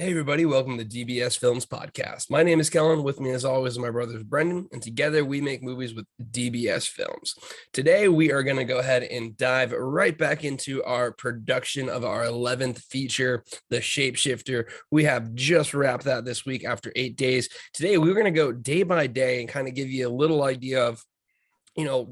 Hey everybody, welcome to DBS Films Podcast. My name is Kellen. With me as always is my brother Brendan, and together we make movies with DBS Films. Today we are going to go ahead and dive right back into our production of our 11th feature, The Shapeshifter. We have just wrapped that this week after 8 days. Today we're going to go day by day and kind of give you a little idea of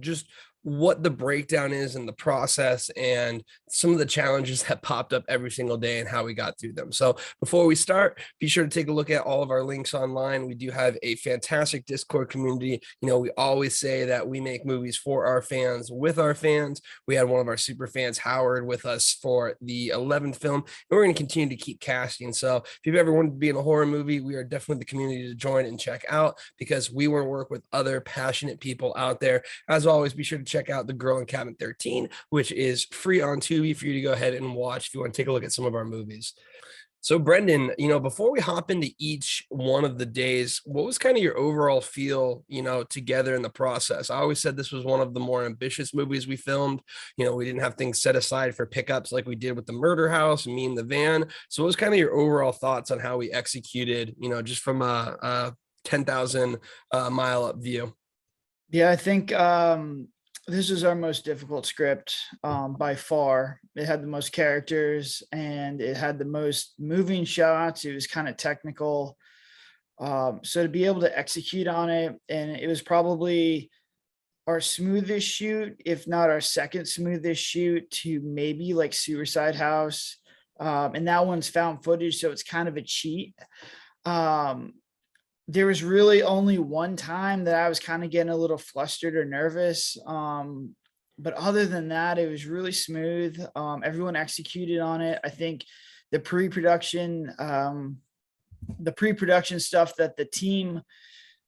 just what the breakdown is in the process and some of the challenges that popped up every single day and how we got through them. So before we start, be sure to take a look at all of our links online. We do have a fantastic Discord community. We always say that we make movies for our fans, with our fans. We had one of our super fans, Howard, with us for the 11th film, and we're going to continue to keep casting. So if you've ever wanted to be in a horror movie, we are definitely the community to join and check out, because we want to work with other passionate people out there. As always, be sure to check out The Girl in Cabin 13, which is free on Tubi for you to go ahead and watch if you want to take a look at some of our movies. So Brendan, before we hop into each one of the days, what was kind of your overall feel, together in the process? I always said this was one of the more ambitious movies we filmed. We didn't have things set aside for pickups like we did with The Murder House and Me and the Van. So what was kind of your overall thoughts on how we executed, just from a 10,000 mile up view? Yeah, I think this is our most difficult script by far. It had the most characters and it had the most moving shots. It was kind of technical. So to be able to execute on it, and it was probably our smoothest shoot, if not our second smoothest shoot, to maybe like Suicide House. And that one's found footage, so it's kind of a cheat. There was really only one time that I was kind of getting a little flustered or nervous. But other than that, it was really smooth. Everyone executed on it. I think the pre-production stuff that the team,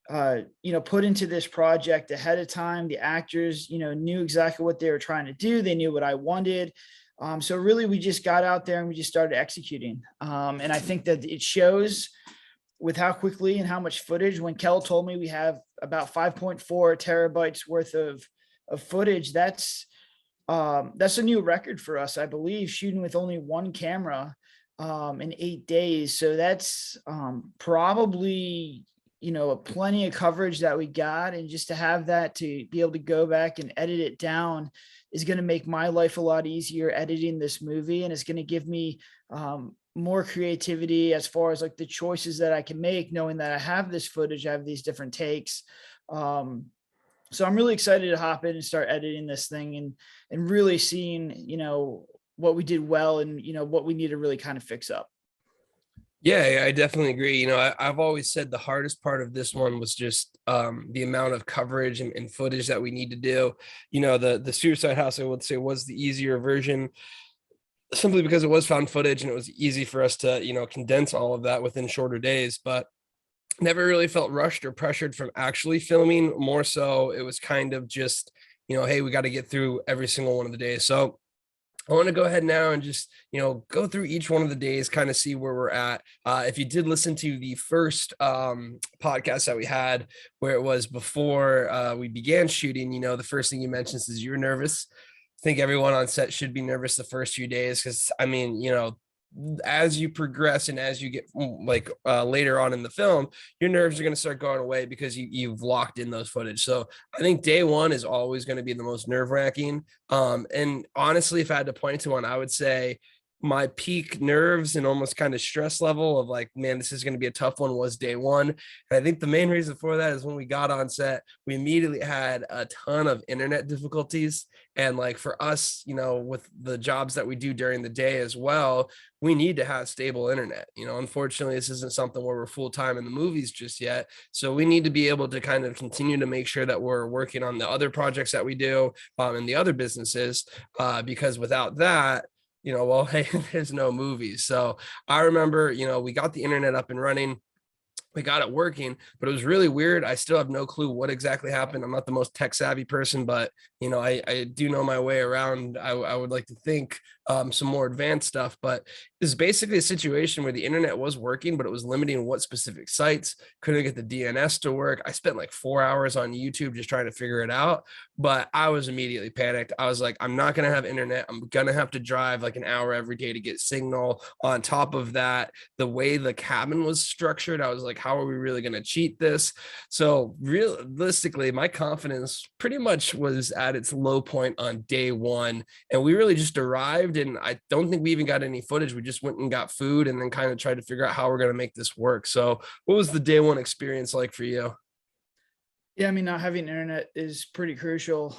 put into this project ahead of time, the actors, knew exactly what they were trying to do. They knew what I wanted. So really we just got out there and we just started executing. And I think that it shows with how quickly and how much footage. When Kel told me we have about 5.4 terabytes worth of footage, that's a new record for us, I believe, shooting with only one camera in 8 days. So that's probably, plenty of coverage that we got. And just to have that, to be able to go back and edit it down, is going to make my life a lot easier editing this movie. And it's going to give me more creativity as far as like the choices that I can make, knowing that I have this footage, I have these different takes. So I'm really excited to hop in and start editing this thing and really seeing, what we did well and, what we need to really kind of fix up. Yeah, I definitely agree. I've always said the hardest part of this one was just the amount of coverage and footage that we need to do. The Suicide House, I would say, was the easier version, simply because it was found footage and it was easy for us to, condense all of that within shorter days, but never really felt rushed or pressured from actually filming. More so, it was kind of just, hey, we got to get through every single one of the days. So I want to go ahead now and just, go through each one of the days, kind of see where we're at. If you did listen to the first podcast that we had, where it was before we began shooting, the first thing you mentioned is you were nervous. I think everyone on set should be nervous the first few days, because as you progress and as you get later on in the film, your nerves are going to start going away because you've locked in those footage. So I think day one is always going to be the most nerve-wracking. And honestly, if I had to point to one, I would say my peak nerves and almost kind of stress level of like, man, this is going to be a tough one, was day one. And I think the main reason for that is when we got on set, we immediately had a ton of internet difficulties. And like for us, with the jobs that we do during the day as well, we need to have stable internet. Unfortunately, this isn't something where we're full-time in the movies just yet. So we need to be able to kind of continue to make sure that we're working on the other projects that we do and the other businesses, because without that, hey, there's no movies. So I remember, we got the internet up and running. We got it working, but it was really weird. I still have no clue what exactly happened. I'm not the most tech savvy person, but I do know my way around. I would like to think some more advanced stuff. But this is basically a situation where the internet was working, but it was limiting what specific sites. Couldn't get the DNS to work. I spent like 4 hours on YouTube just trying to figure it out. But I was immediately panicked. I was like, I'm not going to have internet. I'm going to have to drive like an hour every day to get signal. On top of that, the way the cabin was structured, I was like, how are we really going to cheat this? So realistically, my confidence pretty much was at its low point on day one. And we really just arrived, and I don't think we even got any footage. We just went and got food and then kind of tried to figure out how we're going to make this work. So what was the day one experience like for you? Yeah, I mean, not having internet is pretty crucial.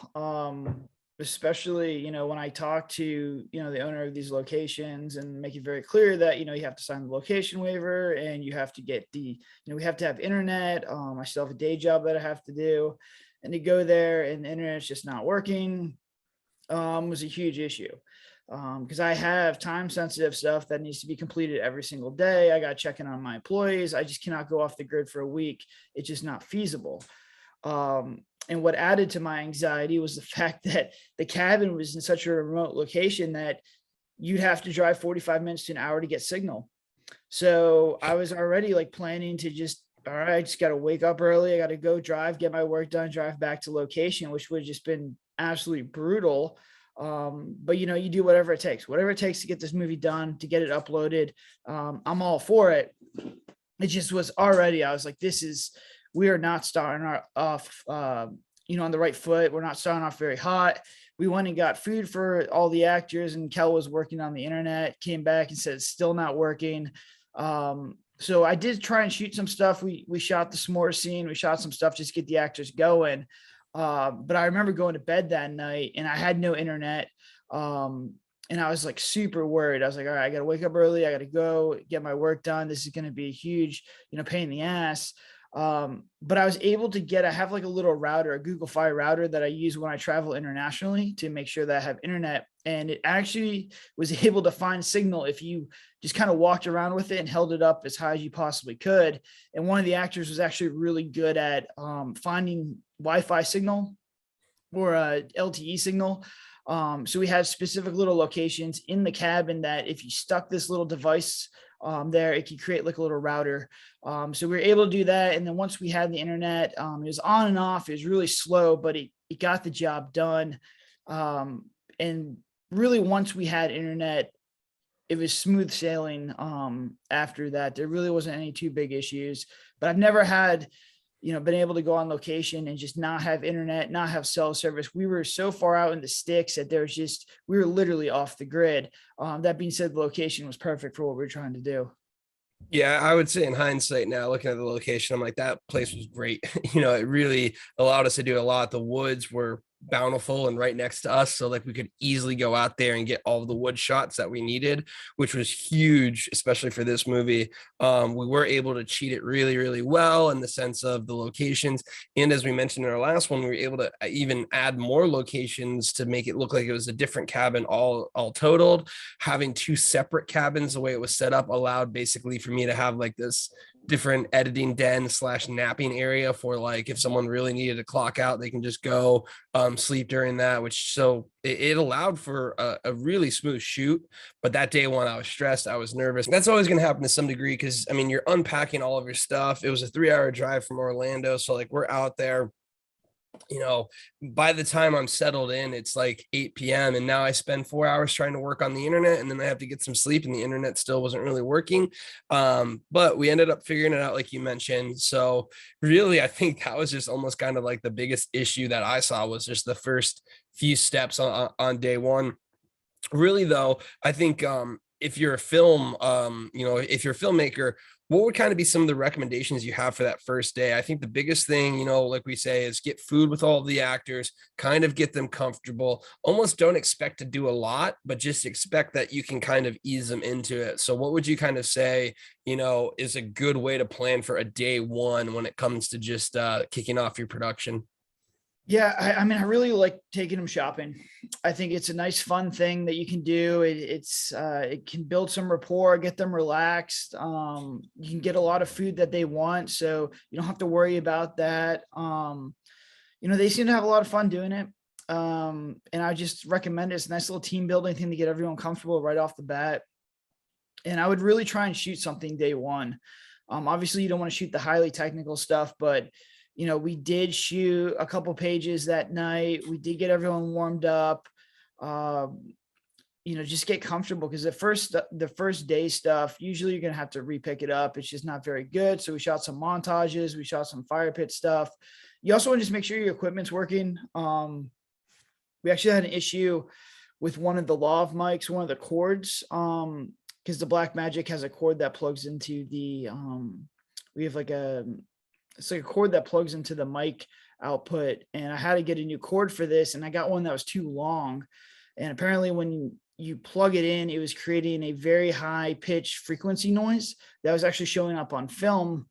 Especially, when I talk to, the owner of these locations and make it very clear that, you have to sign the location waiver and you have to get we have to have internet. I still have a day job that I have to do, and to go there and the internet's just not working, was a huge issue. Because I have time sensitive stuff that needs to be completed every single day. I got to check in on my employees. I just cannot go off the grid for a week. It's just not feasible. And what added to my anxiety was the fact that the cabin was in such a remote location that you'd have to drive 45 minutes to an hour to get signal. So I was already like planning to just, all right, I just got to wake up early. I got to go drive, get my work done, drive back to location, which would have just been absolutely brutal. But you do whatever it takes to get this movie done, to get it uploaded. I'm all for it. It just was already, I was like, we are not starting off, on the right foot. We're not starting off very hot. We went and got food for all the actors, and Kel was working on the internet, came back and said, it's still not working. So I did try and shoot some stuff. We shot the s'more scene. We shot some stuff just to get the actors going. But I remember going to bed that night and I had no internet. And I was like super worried. I was like, all right, I got to wake up early. I got to go get my work done. This is going to be a huge, pain in the ass. But I was able to I have like a little router, a Google Fi router that I use when I travel internationally to make sure that I have internet. And it actually was able to find signal if you just kind of walked around with it and held it up as high as you possibly could. And one of the actors was actually really good at finding Wi-Fi signal or LTE signal. So we have specific little locations in the cabin that if you stuck this little device there, it could create like a little router. So we were able to do that. And then once we had the internet, it was on and off. It was really slow, but it got the job done. And really, once we had internet, it was smooth sailing. After that, there really wasn't any too big issues, but I've never had, been able to go on location and just not have internet, not have cell service. We were so far out in the sticks that we were literally off the grid. That being said, the location was perfect for what we were trying to do. Yeah, I would say in hindsight now, looking at the location, I'm like, that place was great. It really allowed us to do a lot. The woods were bountiful and right next to us. So like we could easily go out there and get all of the wood shots that we needed, which was huge, especially for this movie. We were able to cheat it really, really well in the sense of the locations. And as we mentioned in our last one, we were able to even add more locations to make it look like it was a different cabin all totaled. Having two separate cabins, the way it was set up, allowed basically for me to have like this different editing den / napping area for like if someone really needed to clock out, they can just go sleep during that, which so it allowed for a really smooth shoot. But that day one, I was stressed, I was nervous. That's always going to happen to some degree because I mean, you're unpacking all of your stuff. It was a 3-hour drive from Orlando, so like we're out there, by the time I'm settled in, it's like 8 p.m. And now I spend 4 hours trying to work on the internet, and then I have to get some sleep, and the internet still wasn't really working. But we ended up figuring it out, like you mentioned. So really, I think that was just almost kind of like the biggest issue that I saw was just the first few steps on day one. Really, though, I think if you're a if you're a filmmaker, what would kind of be some of the recommendations you have for that first day? I think the biggest thing, like we say, is get food with all of the actors, kind of get them comfortable. Almost don't expect to do a lot, but just expect that you can kind of ease them into it. So what would you kind of say, is a good way to plan for a day one when it comes to just kicking off your production? Yeah, I mean, I really like taking them shopping. I think it's a nice, fun thing that you can do. It can build some rapport, get them relaxed. You can get a lot of food that they want, so you don't have to worry about that. They seem to have a lot of fun doing it. And I just recommend it. It's a nice little team building thing to get everyone comfortable right off the bat. And I would really try and shoot something day one. Obviously, you don't want to shoot the highly technical stuff, but we did shoot a couple pages that night. We did get everyone warmed up. Just get comfortable, because the first day stuff, usually you're gonna have to repick it up. It's just not very good. So we shot some montages, we shot some fire pit stuff. You also want to just make sure your equipment's working. We actually had an issue with one of the lav mics, one of the cords, because the Blackmagic has a cord that plugs into the we have it's like a cord that plugs into the mic output, and I had to get a new cord for this, and I got one that was too long, and apparently when you plug it in, it was creating a very high pitch frequency noise that was actually showing up on film.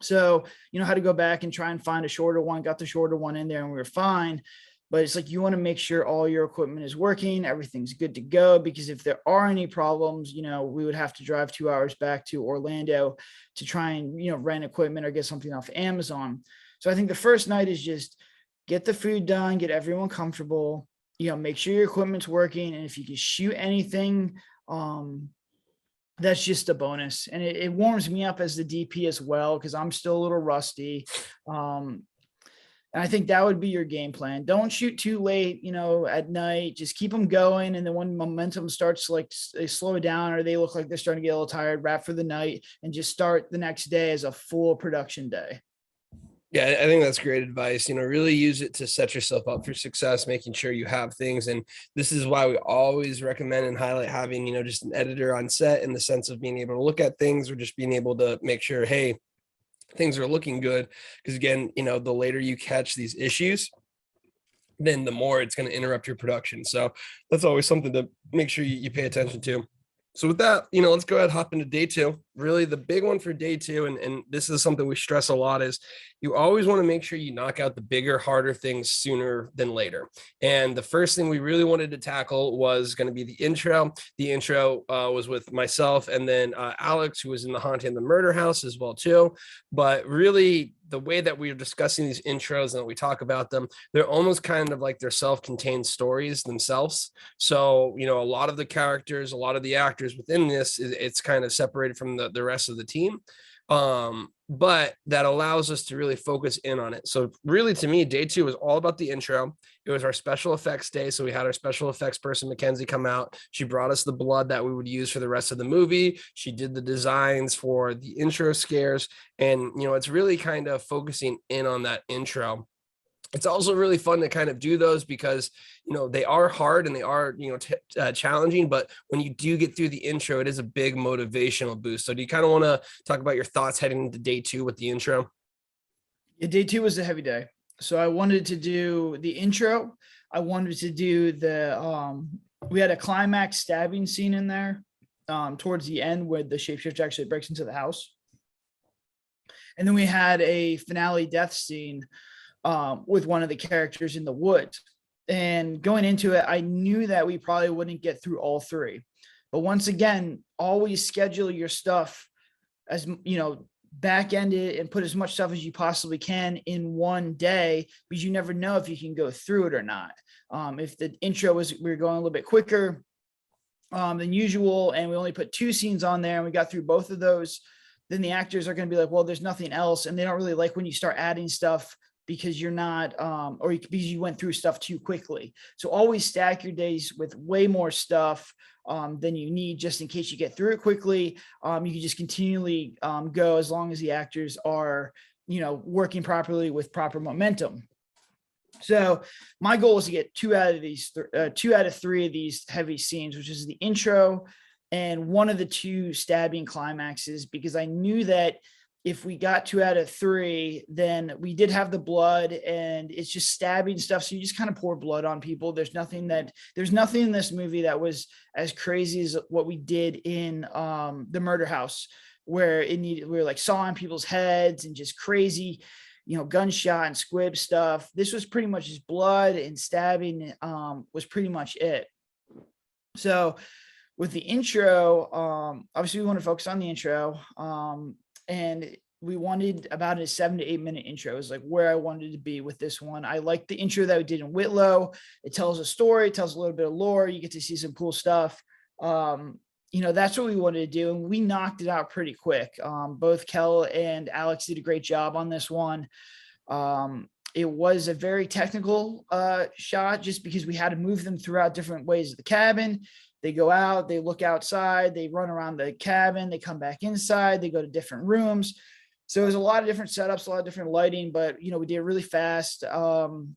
So had to go back and try and find a shorter one, got the shorter one in there, and we were fine. But it's like, you want to make sure all your equipment is working, everything's good to go, because if there are any problems, we would have to drive 2 hours back to Orlando to try and, rent equipment or get something off Amazon. So I think the first night is just get the food done, get everyone comfortable, make sure your equipment's working. And if you can shoot anything, that's just a bonus. And it warms me up as the DP as well, because I'm still a little rusty. And I think that would be your game plan. Don't shoot too late, at night. Just keep them going. And then when momentum starts to they slow down, or they look like they're starting to get a little tired, wrap for the night and just start the next day as a full production day. Yeah, I think that's great advice. Really use it to set yourself up for success, making sure you have things. And this is why we always recommend and highlight having, just an editor on set, in the sense of being able to look at things, or just being able to make sure, hey, things are looking good. Because again, the later you catch these issues, then the more it's going to interrupt your production. So that's always something to make sure you pay attention to. So with that, let's go ahead and hop into day two. Really the big one for day two, and this is something we stress a lot, is you always want to make sure you knock out the bigger, harder things sooner than later. And the first thing we really wanted to tackle was going to be the intro. The intro was with myself, and then Alex, who was in the Haunting the Murder House as well too. But really, the way that we are discussing these intros and that we talk about them, they're almost kind of like they're self-contained stories themselves. So, a lot of the characters, a lot of the actors within this, it's kind of separated from the rest of the team. But that allows us to really focus in on it. So really, to me, day two was all about the intro. It was our special effects day. So we had our special effects person, Mackenzie, come out. She brought us the blood that we would use for the rest of the movie. She did the designs for the intro scares. And, it's really kind of focusing in on that intro. It's also really fun to kind of do those, because, they are hard and they are, challenging, but when you do get through the intro, it is a big motivational boost. So do you kind of want to talk about your thoughts heading into day two with the intro? Yeah, day two was a heavy day. So I wanted to do the intro. I wanted to do we had a climax stabbing scene in there towards the end, where the shapeshifter actually breaks into the house. And then we had a finale death scene with one of the characters in the woods. And going into it, I knew that we probably wouldn't get through all three. But once again, always schedule your stuff as, back end it and put as much stuff as you possibly can in one day, because you never know if you can go through it or not. If the intro we were going a little bit quicker than usual, and we only put 2 scenes on there and we got through both of those, then the actors are going to be like, well, there's nothing else. And they don't really like when you start adding stuff, because you're not, because you went through stuff too quickly. So always stack your days with way more stuff than you need, just in case you get through it quickly. You can just continually go, as long as the actors are, working properly with proper momentum. So my goal is to get 2 out of 3 of these heavy scenes, which is the intro and one of the 2 stabbing climaxes, because I knew that if we got 2 out of 3, then we did have the blood, and it's just stabbing stuff. So you just kind of pour blood on people. There's nothing in this movie that was as crazy as what we did in the Murder House, where we were like sawing people's heads and just crazy, gunshot and squib stuff. This was pretty much just blood and stabbing was pretty much it. So with the intro, obviously we want to focus on the intro. And we wanted about a 7 to 8 minute intro. It was like where I wanted to be with this one. I liked the intro that we did in Whitlow. It tells a story, it tells a little bit of lore. You get to see some cool stuff. That's what we wanted to do. And we knocked it out pretty quick. Both Kel and Alex did a great job on this one. It was a very technical shot just because we had to move them throughout different ways of the cabin. They go out, they look outside, they run around the cabin, they come back inside, they go to different rooms. So there's a lot of different setups, a lot of different lighting, but we did it really fast. And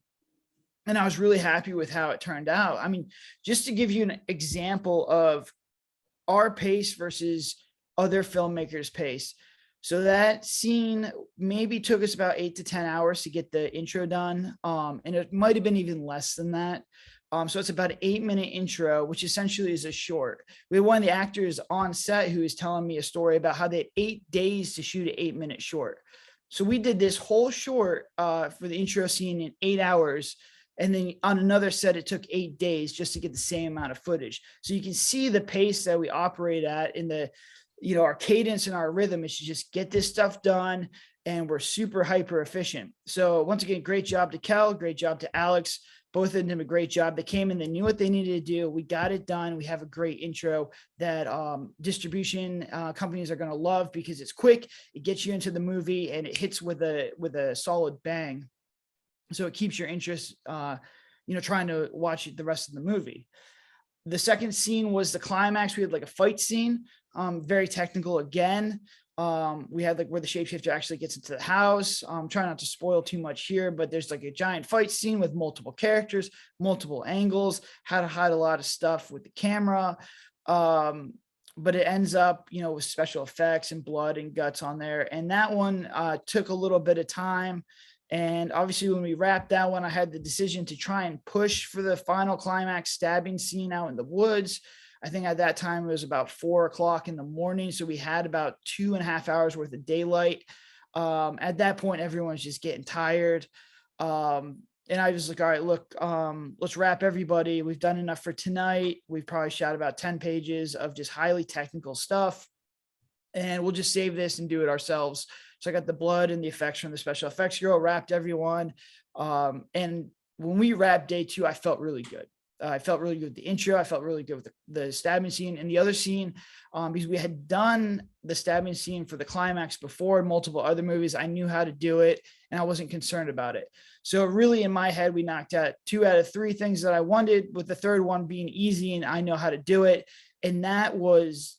I was really happy with how it turned out. I mean, just to give you an example of our pace versus other filmmakers' pace. So that scene maybe took us about 8 to 10 hours to get the intro done. And it might have been even less than that. So it's about an 8 minute intro, which essentially is a short. We had one of the actors on set who was telling me a story about how they had 8 days to shoot an 8 minute short. So we did this whole short for the intro scene in 8 hours. And then on another set, it took 8 days just to get the same amount of footage. So you can see the pace that we operate at in the, our cadence and our rhythm is to just get this stuff done. And we're super hyper efficient. So once again, great job to Kel, great job to Alex. Both of them did a great job. They came in, they knew what they needed to do. We got it done. We have a great intro that distribution companies are going to love because it's quick. It gets you into the movie and it hits with a solid bang. So it keeps your interest, trying to watch the rest of the movie. The second scene was the climax. We had like a fight scene, very technical again. We had like where the shapeshifter actually gets into the house. Try not to spoil too much here, but there's like a giant fight scene with multiple characters, multiple angles, how to hide a lot of stuff with the camera. But it ends up, with special effects and blood and guts on there. And that one took a little bit of time. And obviously when we wrapped that one, I had the decision to try and push for the final climax stabbing scene out in the woods. I think at that time it was about 4 o'clock in the morning. So we had about 2.5 hours worth of daylight. At that point, everyone's just getting tired. And I was like, all right, look, let's wrap everybody. We've done enough for tonight. We've probably shot about 10 pages of just highly technical stuff. And we'll just save this and do it ourselves. So I got the blood and the effects from the special effects girl, wrapped everyone. And when we wrapped day 2, I felt really good. I felt really good with the intro. I felt really good with the stabbing scene and the other scene, because we had done the stabbing scene for the climax before in multiple other movies. I knew how to do it and I wasn't concerned about it. So really in my head, we knocked out 2 out of 3 things that I wanted, with the third one being easy and I know how to do it. And that was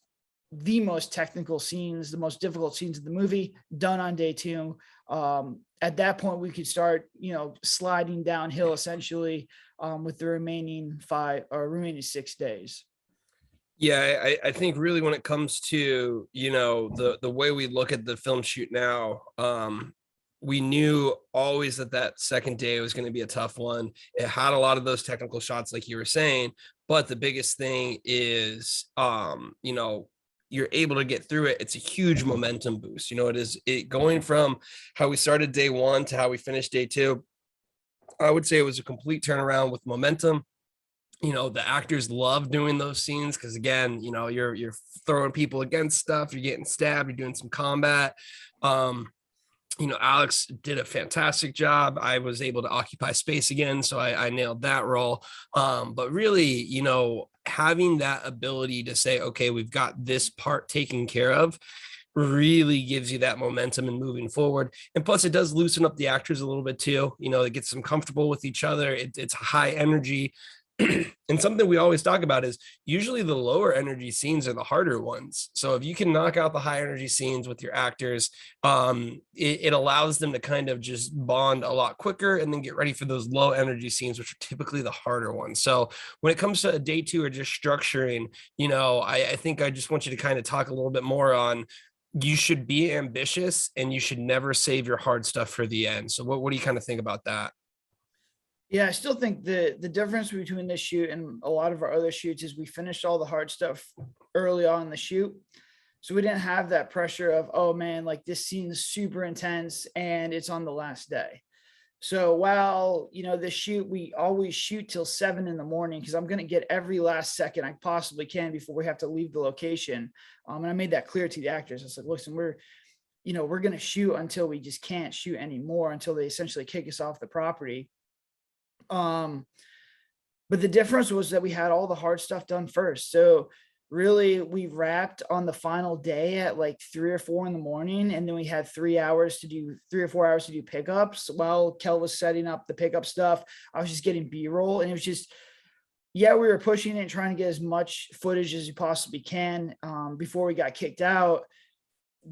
the most technical scenes, the most difficult scenes of the movie, done on day 2. At that point, we could start, sliding downhill essentially with the remaining 6 days. Yeah, I think really when it comes to, the way we look at the film shoot now, we knew always that second day was going to be a tough one. It had a lot of those technical shots, like you were saying, but the biggest thing is, you're able to get through it. It's a huge momentum boost. It going from how we started day 1 to how we finished day 2. I would say it was a complete turnaround with momentum. The actors love doing those scenes because, again, you're throwing people against stuff, you're getting stabbed, you're doing some combat. Alex did a fantastic job. I was able to occupy space again, so I nailed that role. But really, having that ability to say, okay, we've got this part taken care of, really gives you that momentum and moving forward. And plus, it does loosen up the actors a little bit too. It gets them comfortable with each other. It's high energy. And something we always talk about is usually the lower energy scenes are the harder ones. So if you can knock out the high energy scenes with your actors, it allows them to kind of just bond a lot quicker and then get ready for those low energy scenes, which are typically the harder ones. So when it comes to a day 2 or just structuring, I think I just want you to kind of talk a little bit more on, you should be ambitious and you should never save your hard stuff for the end. So what do you kind of think about that? Yeah, I still think the difference between this shoot and a lot of our other shoots is we finished all the hard stuff early on in the shoot. So we didn't have that pressure of, oh man, like this scene is super intense and it's on the last day. So while, the shoot, we always shoot till 7 in the morning because I'm going to get every last second I possibly can before we have to leave the location. And I made that clear to the actors. I said, listen, we're going to shoot until we just can't shoot anymore, until they essentially kick us off the property. But the difference was that we had all the hard stuff done first. So really we wrapped on the final day at like 3 or 4 in the morning. And then we had 3 or 4 hours to do pickups. While Kel was setting up the pickup stuff, I was just getting B-roll, and it was just, yeah, we were pushing it and trying to get as much footage as you possibly can before we got kicked out.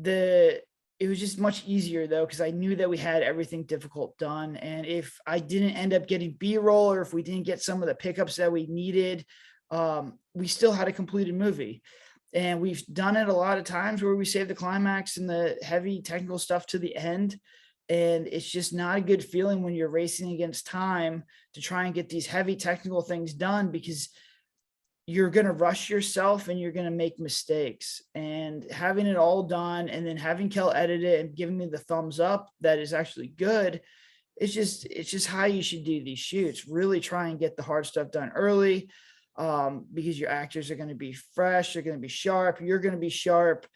It was just much easier though, because I knew that we had everything difficult done. And if I didn't end up getting B-roll, or if we didn't get some of the pickups that we needed, we still had a completed movie. And we've done it a lot of times where we save the climax and the heavy technical stuff to the end. And it's just not a good feeling when you're racing against time to try and get these heavy technical things done, because you're going to rush yourself and you're going to make mistakes. And having it all done and then having Kel edit it and giving me the thumbs up that is actually good, it's just how you should do these shoots. Really try and get the hard stuff done early, because your actors are going to be fresh, they're going to be sharp, you're going to be sharp.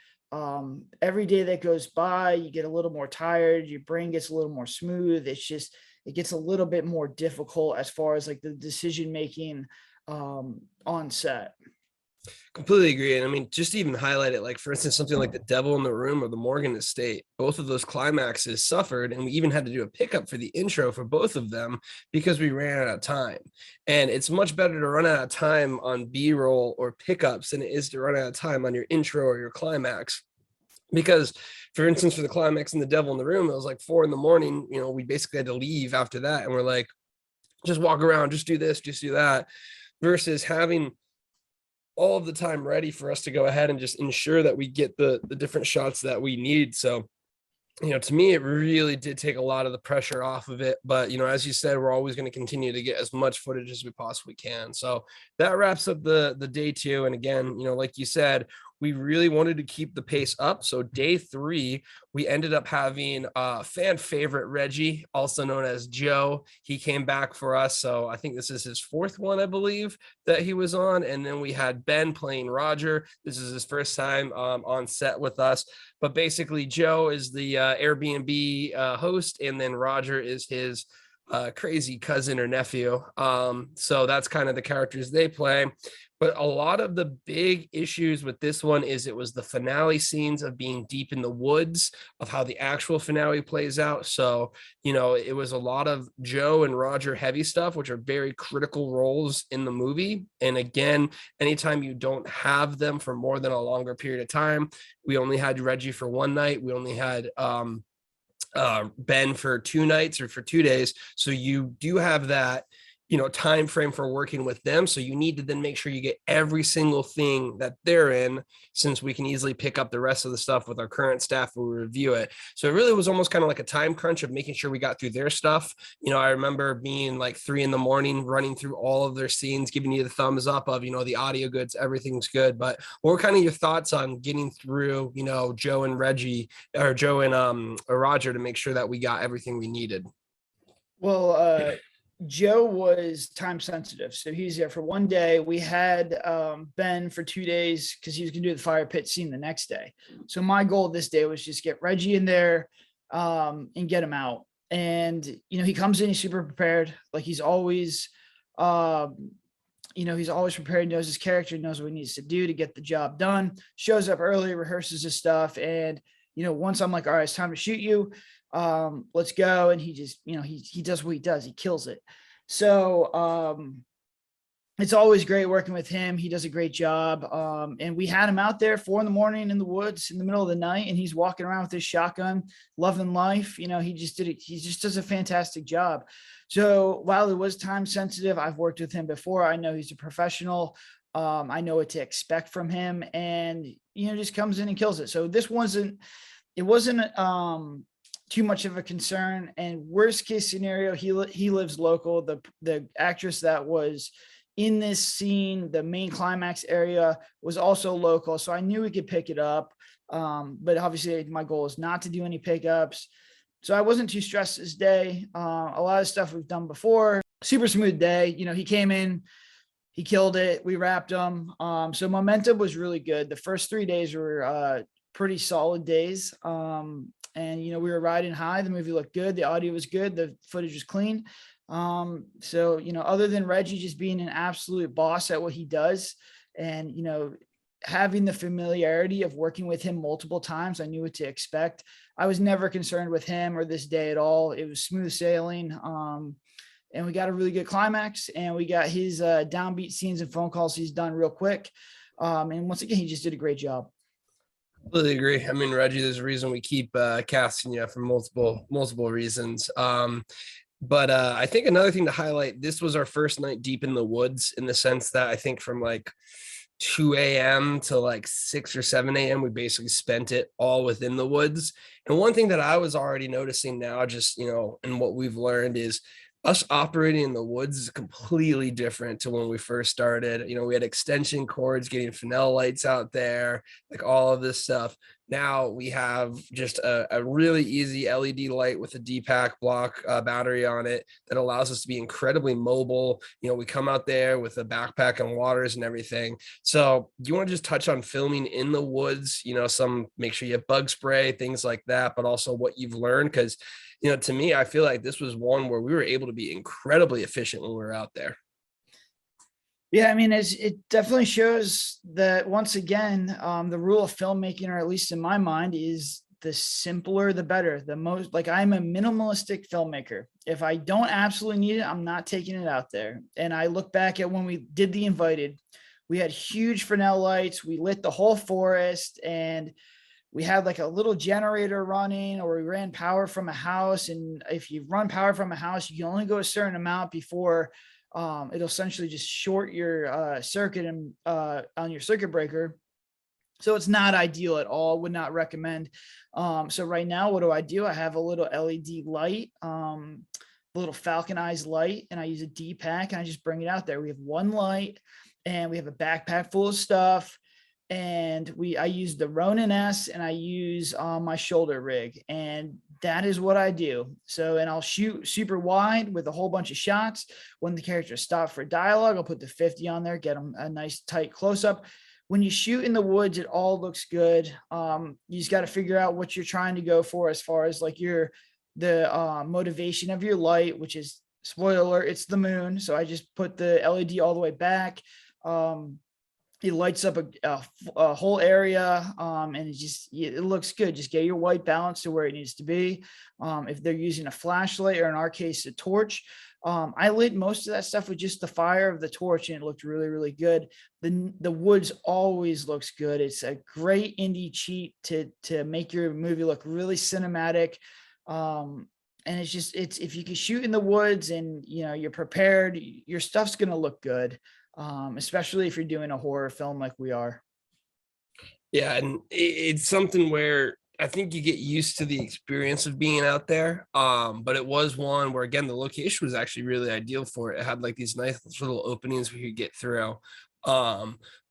Every day that goes by, you get a little more tired, your brain gets a little more smooth. It gets a little bit more difficult as far as like the decision making on set. Completely agree. And I mean, just to even highlight it, like for instance, something like The Devil in the Room or The Morgan Estate, both of those climaxes suffered. And we even had to do a pickup for the intro for both of them because we ran out of time. And it's much better to run out of time on B-roll or pickups than it is to run out of time on your intro or your climax. Because for instance, for the climax in The Devil in the Room, it was like 4 a.m. We basically had to leave after that. And we're like, just walk around, just do this, just do that, versus having all of the time ready for us to go ahead and just ensure that we get the different shots that we need. So, to me, it really did take a lot of the pressure off of it. But, as you said, we're always going to continue to get as much footage as we possibly can. So that wraps up the day 2. And again, like you said, we really wanted to keep the pace up. So day 3, we ended up having fan favorite Reggie, also known as Joe. He came back for us. So I think this is his 4th one, I believe, that he was on. And then we had Ben playing Roger. This is his first time on set with us. But basically, Joe is the Airbnb host, and then Roger is his crazy cousin or nephew. So that's kind of the characters they play. But a lot of the big issues with this one is it was the finale scenes of being deep in the woods, of how the actual finale plays out. So, it was a lot of Joe and Roger heavy stuff, which are very critical roles in the movie. And again, anytime you don't have them for more than a longer period of time, we only had Reggie for 1 night. We only had Ben for 2 nights or for 2 days. So you do have that time frame for working with them. So you need to then make sure you get every single thing that they're in, since we can easily pick up the rest of the stuff with our current staff when we review it. So it really was almost kind of like a time crunch of making sure we got through their stuff. I remember being like 3 a.m, running through all of their scenes, giving you the thumbs up of, the audio goods, everything's good. But what were kind of your thoughts on getting through, Joe and Reggie, or Joe and Roger, to make sure that we got everything we needed? Well, Joe was time sensitive, so he's there for 1 day. We had Ben for 2 days because he was gonna do the fire pit scene the next day. So my goal this day was just get Reggie in there and get him out. And he comes in, he's super prepared, like he's always he's always prepared, knows his character, knows what he needs to do to get the job done, shows up early, rehearses his stuff. And once I'm like, all right, it's time to shoot you, let's go. And he just, he does what he does. He kills it. So, it's always great working with him. He does a great job. And we had him out there 4 a.m. in the woods in the middle of the night, and he's walking around with his shotgun, loving life. He just did it. He just does a fantastic job. So while it was time sensitive, I've worked with him before. I know he's a professional. I know what to expect from him, and, just comes in and kills it. So this wasn't too much of a concern. And worst case scenario, he lives local. The actress that was in this scene, the main climax area, was also local. So I knew we could pick it up. But obviously my goal is not to do any pickups. So I wasn't too stressed this day. A lot of stuff we've done before. Super smooth day. He came in, he killed it. We wrapped him. So momentum was really good. The first 3 days were pretty solid days. And we were riding high. The movie looked good. The audio was good. The footage was clean. So other than Reggie just being an absolute boss at what he does, and having the familiarity of working with him multiple times, I knew what to expect. I was never concerned with him or this day at all. It was smooth sailing. And we got a really good climax, and we got his downbeat scenes and phone calls he's done real quick. And once again, he just did a great job. Completely agree. I mean, Reggie, there's a reason we keep casting you for multiple reasons. But I think another thing to highlight, this was our first night deep in the woods, in the sense that I think from like 2 a.m. to like 6 or 7 a.m. we basically spent it all within the woods. And one thing that I was already noticing now, just and what we've learned, is us operating in the woods is completely different to when we first started. We had extension cords, getting Fresnel lights out there, like all of this stuff. Now we have just a really easy LED light with a D-Pack block battery on it that allows us to be incredibly mobile. We come out there with a backpack and waters and everything. So do you want to just touch on filming in the woods? Make sure you have bug spray, things like that, but also what you've learned. Because, to me, I feel like this was one where we were able to be incredibly efficient when we were out there. Yeah, I mean, it definitely shows that, once again, the rule of filmmaking, or at least in my mind, is the simpler, the better. The most, like, I'm a minimalistic filmmaker. If I don't absolutely need it, I'm not taking it out there. And I look back at when we did The Invited, we had huge Fresnel lights. We lit the whole forest, and we had like a little generator running, or we ran power from a house. And if you run power from a house, you can only go a certain amount before it'll essentially just short your circuit and on your circuit breaker. So it's not ideal at all. Would not recommend. So right now, what do? I have a little LED light, a little falconized light, and I use a D-Pack, and I just bring it out there. We have one light, and we have a backpack full of stuff. And I use the Ronin S, and I use my shoulder rig, and that is what I do. So, and I'll shoot super wide with a whole bunch of shots. When the characters stop for dialogue, I'll put the 50 on there, get them a nice tight close up. When you shoot in the woods, it all looks good. You just got to figure out what you're trying to go for, as far as like the motivation of your light, which is, spoiler alert, it's the moon. So I just put the LED all the way back. It lights up a whole area, and it looks good. Just get your white balance to where it needs to be. If they're using a flashlight, or in our case, a torch, I lit most of that stuff with just the fire of the torch, and it looked really, really good. The woods always looks good. It's a great indie cheat to make your movie look really cinematic. And it's if you can shoot in the woods and you're prepared, your stuff's gonna look good. Especially if you're doing a horror film like we are. Yeah, and it's something where I think you get used to the experience of being out there. But it was one where, again, the location was actually really ideal for it. It had like these nice little openings we could get through.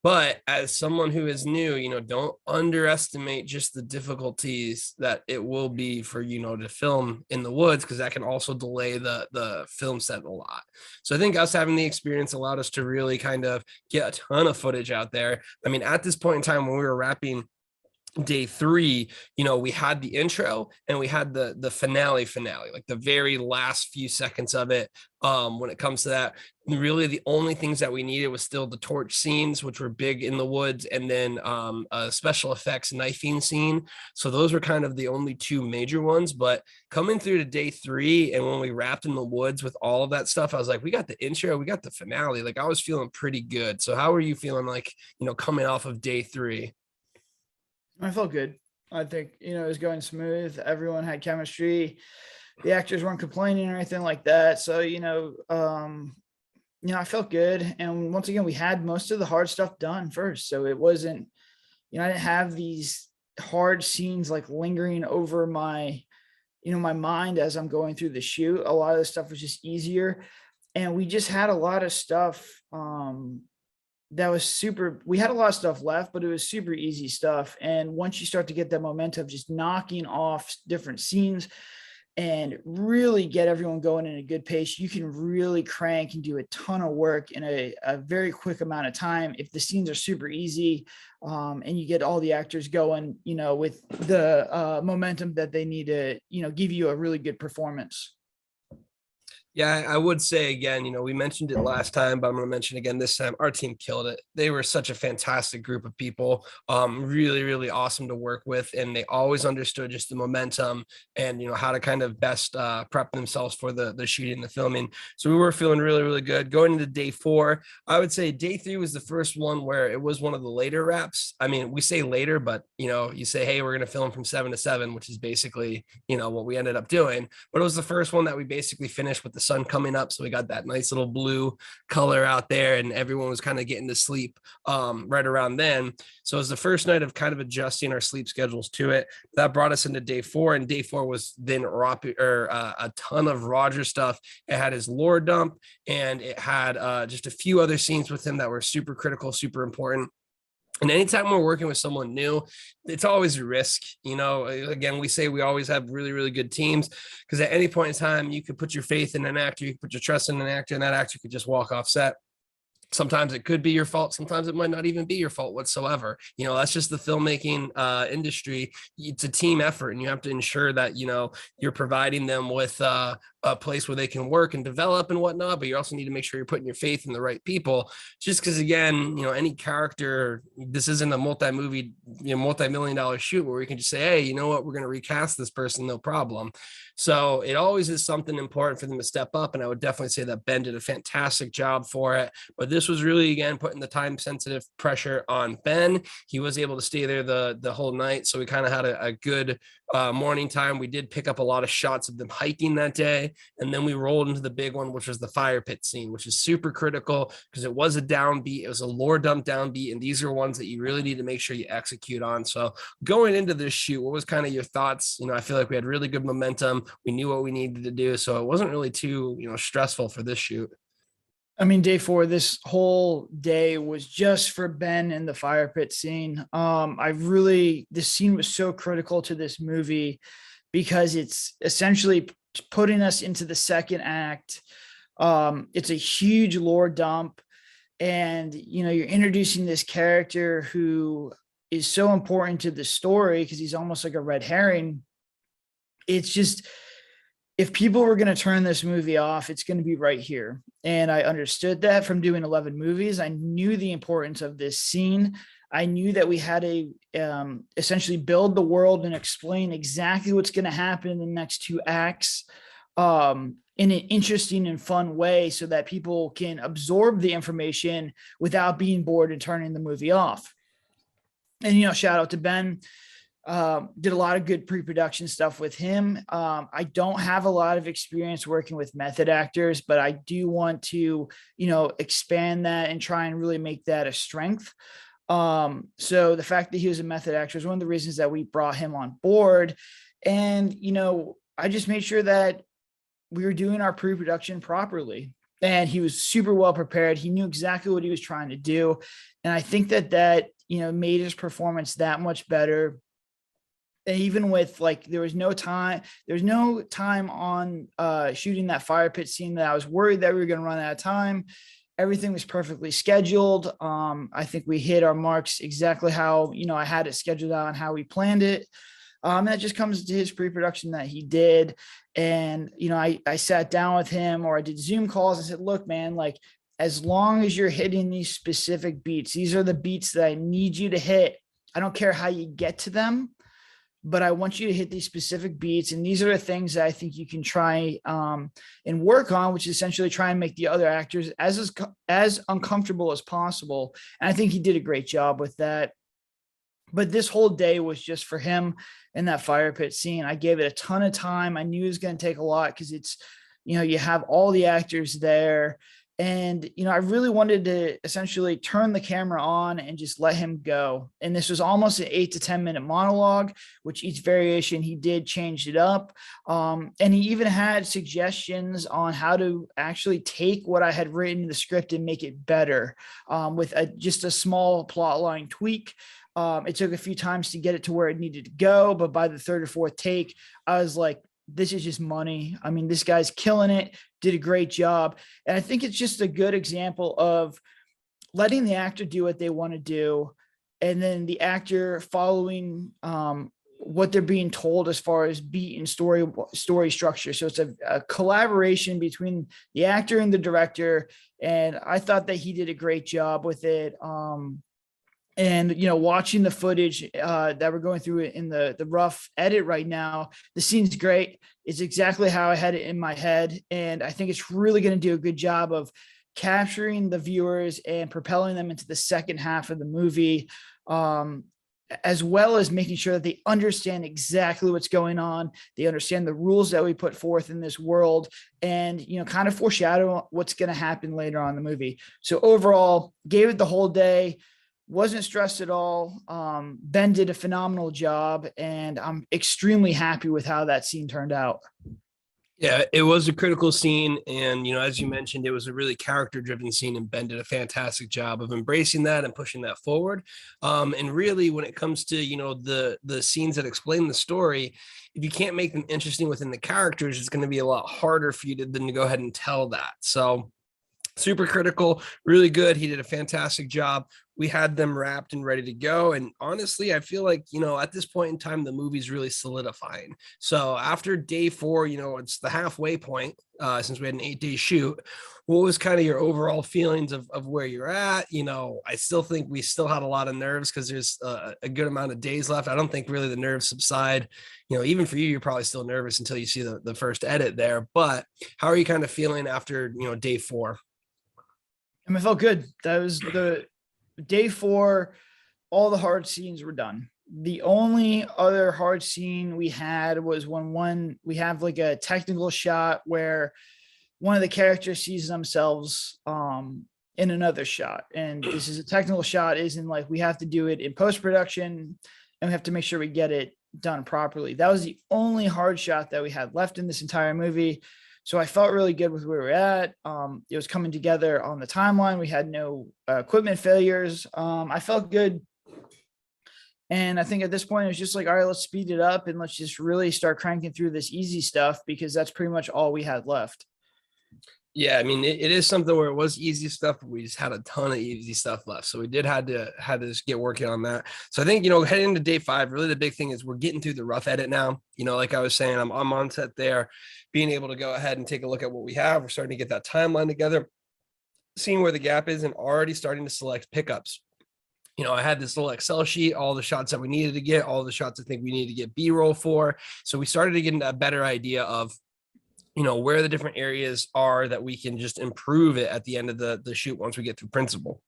But as someone who is new, don't underestimate just the difficulties that it will be for, to film in the woods, because that can also delay the film set a lot. So I think us having the experience allowed us to really kind of get a ton of footage out there. I mean, at this point in time, when we were wrapping day 3, we had the intro, and we had the finale, like the very last few seconds of it. When it comes to that, really the only things that we needed was still the torch scenes, which were big in the woods, and then a special effects knifing scene. So those were kind of the only 2 major ones. But coming through to day 3, and when we wrapped in the woods with all of that stuff, I was like, we got the intro, we got the finale. Like, I was feeling pretty good. So how are you feeling, like, coming off of day 3? I felt good. I think, it was going smooth. Everyone had chemistry. The actors weren't complaining or anything like that. So, I felt good. And once again, we had most of the hard stuff done first. So it wasn't, I didn't have these hard scenes like lingering over my mind as I'm going through the shoot. A lot of the stuff was just easier. And we just had a lot of stuff that was super. We had a lot of stuff left, but it was super easy stuff. And once you start to get that momentum of just knocking off different scenes, and really get everyone going in a good pace, you can really crank and do a ton of work in a very quick amount of time. If the scenes are super easy, and you get all the actors going, with the momentum that they need to, give you a really good performance. Yeah, I would say again, we mentioned it last time, but I'm going to mention again this time. Our team killed it. They were such a fantastic group of people. Really, really awesome to work with, and they always understood just the momentum and how to kind of best prep themselves for the shooting, the filming. So we were feeling really, really good going into day 4. I would say day 3 was the first one where it was one of the later wraps. I mean, we say later, but you say, hey, we're going to film from 7 to 7, which is basically what we ended up doing. But it was the first one that we basically finished with the sun coming up, so we got that nice little blue color out there, and everyone was kind of getting to sleep right around then. So it was the first night of kind of adjusting our sleep schedules to it. That brought us into day 4, and day 4 was then a ton of Roger stuff. It had his lore dump, and it had just a few other scenes with him that were super critical, super important. And anytime we're working with someone new, it's always a risk. Again, we say we always have really, really good teams, because at any point in time, you could put your faith in an actor, you could put your trust in an actor, and that actor could just walk off set. Sometimes it could be your fault. Sometimes it might not even be your fault whatsoever. That's just the filmmaking industry. It's a team effort, and you have to ensure that, you're providing them with a place where they can work and develop and whatnot, but you also need to make sure you're putting your faith in the right people. Just because, again, any character, this isn't a multi-movie, multi-million-dollar shoot where we can just say, hey, you know what, we're going to recast this person, no problem. So it always is something important for them to step up. And I would definitely say that Ben did a fantastic job for it. But this was really, again, putting the time sensitive pressure on Ben. He was able to stay there the whole night. So we kind of had a good morning time. We did pick up a lot of shots of them hiking that day. And then we rolled into the big one, which was the fire pit scene, which is super critical because it was a downbeat. It was a lore dump downbeat. And these are ones that you really need to make sure you execute on. So going into this shoot, what was kind of your thoughts? I feel like we had really good momentum. We knew what we needed to do. So it wasn't really too, stressful for this shoot. I mean, day 4, this whole day was just for Ben and the fire pit scene. This scene was so critical to this movie because it's essentially putting us into the second act. It's a huge lore dump, and, you're introducing this character who is so important to the story because he's almost like a red herring. It's just, if people were going to turn this movie off, it's going to be right here. And I understood that from doing 11 movies. I knew the importance of this scene. I knew that we had to essentially build the world and explain exactly what's going to happen in the next 2 acts in an interesting and fun way so that people can absorb the information without being bored and turning the movie off. And, shout out to Ben. Did a lot of good pre-production stuff with him. I don't have a lot of experience working with method actors, but I do want to, expand that and try and really make that a strength. So the fact that he was a method actor is one of the reasons that we brought him on board. And, I just made sure that we were doing our pre-production properly. And he was super well prepared. He knew exactly what he was trying to do. And I think that made his performance that much better. And even with there was no time on shooting that fire pit scene that I was worried that we were going to run out of time. Everything was perfectly scheduled. I think we hit our marks exactly how, I had it scheduled out and how we planned it. And that just comes to his pre-production that he did. And, I sat down with him, or I did Zoom calls and said, look, man, as long as you're hitting these specific beats, these are the beats that I need you to hit. I don't care how you get to them, but I want you to hit these specific beats. And these are the things that I think you can try and work on, which is essentially try and make the other actors as uncomfortable as possible. And I think he did a great job with that. But this whole day was just for him in that fire pit scene. I gave it a ton of time. I knew it was going to take a lot because it's, you have all the actors there. And, I really wanted to essentially turn the camera on and just let him go. And this was almost an 8 to 10 minute monologue, which each variation he did changed it up. And he even had suggestions on how to actually take what I had written in the script and make it better with just a small plot line tweak. It took a few times to get it to where it needed to go, but by the 3rd or 4th take, I was like, this is just money. I mean, this guy's killing it, did a great job. And I think it's just a good example of letting the actor do what they want to do, and then the actor following what they're being told as far as beat and story structure. So it's a collaboration between the actor and the director. And I thought that he did a great job with it. And watching the footage that we're going through in the rough edit right now, the scene's great. It's exactly how I had it in my head, and I think it's really going to do a good job of capturing the viewers and propelling them into the second half of the movie, as well as making sure that they understand exactly what's going on. They understand the rules that we put forth in this world, and kind of foreshadow what's going to happen later on in the movie. So overall, gave it the whole day. Wasn't stressed at all. Ben did a phenomenal job, and I'm extremely happy with how that scene turned out. Yeah, it was a critical scene. And, as you mentioned, it was a really character driven scene, and Ben did a fantastic job of embracing that and pushing that forward. And really, when it comes to, the scenes that explain the story, if you can't make them interesting within the characters, it's going to be a lot harder for you than to go ahead and tell that. So, super critical, really good. He did a fantastic job. We had them wrapped and ready to go. And honestly, I feel like, at this point in time, the movie's really solidifying. So after day 4, it's the halfway point, since we had an 8-day shoot. What was kind of your overall feelings of where you're at? I still think we still had a lot of nerves because there's a good amount of days left. I don't think really the nerves subside. Even for you, you're probably still nervous until you see the first edit there. But how are you kind of feeling after, day 4? I felt good. That was the day 4. All the hard scenes were done. The only other hard scene we had was when we have like a technical shot where one of the characters sees themselves in another shot. And this is a technical shot, isn't like we have to do it in post-production, and we have to make sure we get it done properly. That was the only hard shot that we had left in this entire movie. So I felt really good with where we're at. It was coming together on the timeline. We had no equipment failures. I felt good. And I think at this point, it was just like, all right, let's speed it up and let's just really start cranking through this easy stuff, because that's pretty much all we had left. Yeah, I mean, it is something where it was easy stuff, but we just had a ton of easy stuff left. So we did had to just get working on that. So I think, heading into day 5, really the big thing is we're getting through the rough edit now. Like I was saying, I'm on set there, being able to go ahead and take a look at what we have. We're starting to get that timeline together, seeing where the gap is, and already starting to select pickups. I had this little Excel sheet, all the shots that we needed to get, all the shots I think we needed to get B-roll for. So we started to get a better idea of where the different areas are that we can just improve it at the end of the shoot once we get through principal.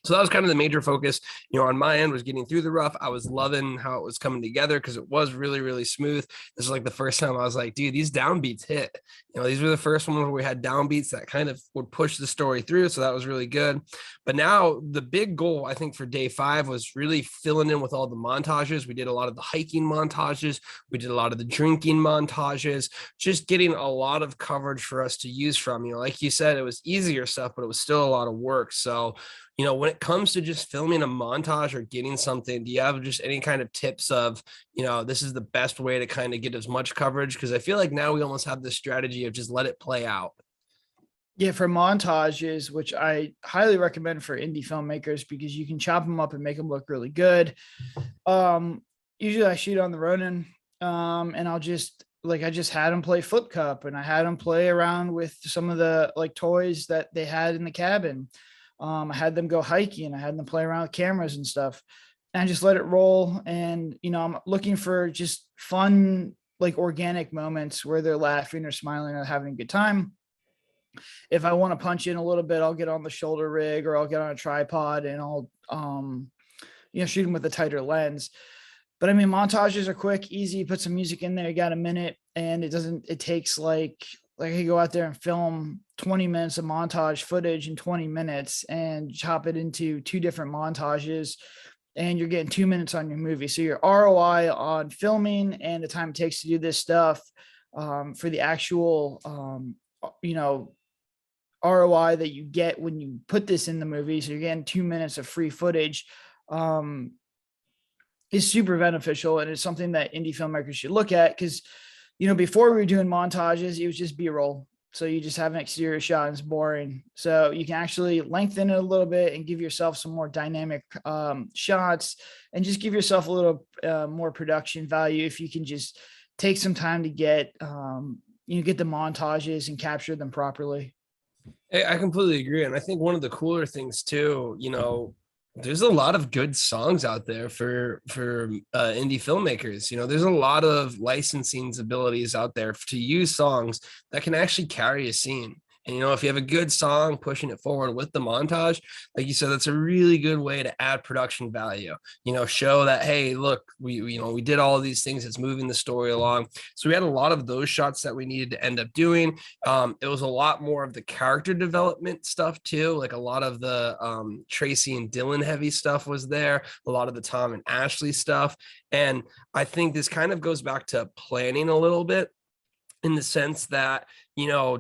So that was kind of the major focus, on my end, was getting through the rough. I was loving how it was coming together because it was really, really smooth. This is like the first time I was like, dude, these downbeats hit. These were the first ones where we had downbeats that kind of would push the story through. So that was really good. But now the big goal, I think, for day 5 was really filling in with all the montages. We did a lot of the hiking montages. We did a lot of the drinking montages, just getting a lot of coverage for us to use from. Like you said, it was easier stuff, but it was still a lot of work. So, when it comes to just filming a montage or getting something, do you have just any kind of tips of, this is the best way to kind of get as much coverage? Because I feel like now we almost have this strategy of just let it play out. Yeah, for montages, which I highly recommend for indie filmmakers, because you can chop them up and make them look really good. Usually I shoot on the Ronin, and I just had them play Flip Cup, and I had them play around with some of the like toys that they had in the cabin. I had them go hiking. I had them play around with cameras and stuff, and I just let it roll. And, I'm looking for just fun, like organic moments where they're laughing or smiling or having a good time. If I want to punch in a little bit, I'll get on the shoulder rig, or I'll get on a tripod, and I'll, shoot them with a tighter lens. But I mean, montages are quick, easy. Put some music in there. You got a minute, and it takes like I go out there and film 20 minutes of montage footage in 20 minutes and chop it into 2 different montages, and you're getting 2 minutes on your movie. So your ROI on filming and the time it takes to do this stuff, for the actual, ROI that you get when you put this in the movie. So you're getting 2 minutes of free footage, is super beneficial. And it's something that indie filmmakers should look at, because before we were doing montages, it was just B-roll. So you just have an exterior shot and it's boring. So you can actually lengthen it a little bit and give yourself some more dynamic shots, and just give yourself a little more production value if you can just take some time to get get the montages and capture them properly. I completely agree. And I think one of the cooler things too, there's a lot of good songs out there for indie filmmakers. There's a lot of licensing abilities out there to use songs that can actually carry a scene. And if you have a good song pushing it forward with the montage, like you said, that's a really good way to add production value. Show that, hey, look, we did all of these things. It's moving the story along. So we had a lot of those shots that we needed to end up doing. It was a lot more of the character development stuff too. Like a lot of the Tracy and Dylan heavy stuff was there. A lot of the Tom and Ashley stuff. And I think this kind of goes back to planning a little bit, in the sense that,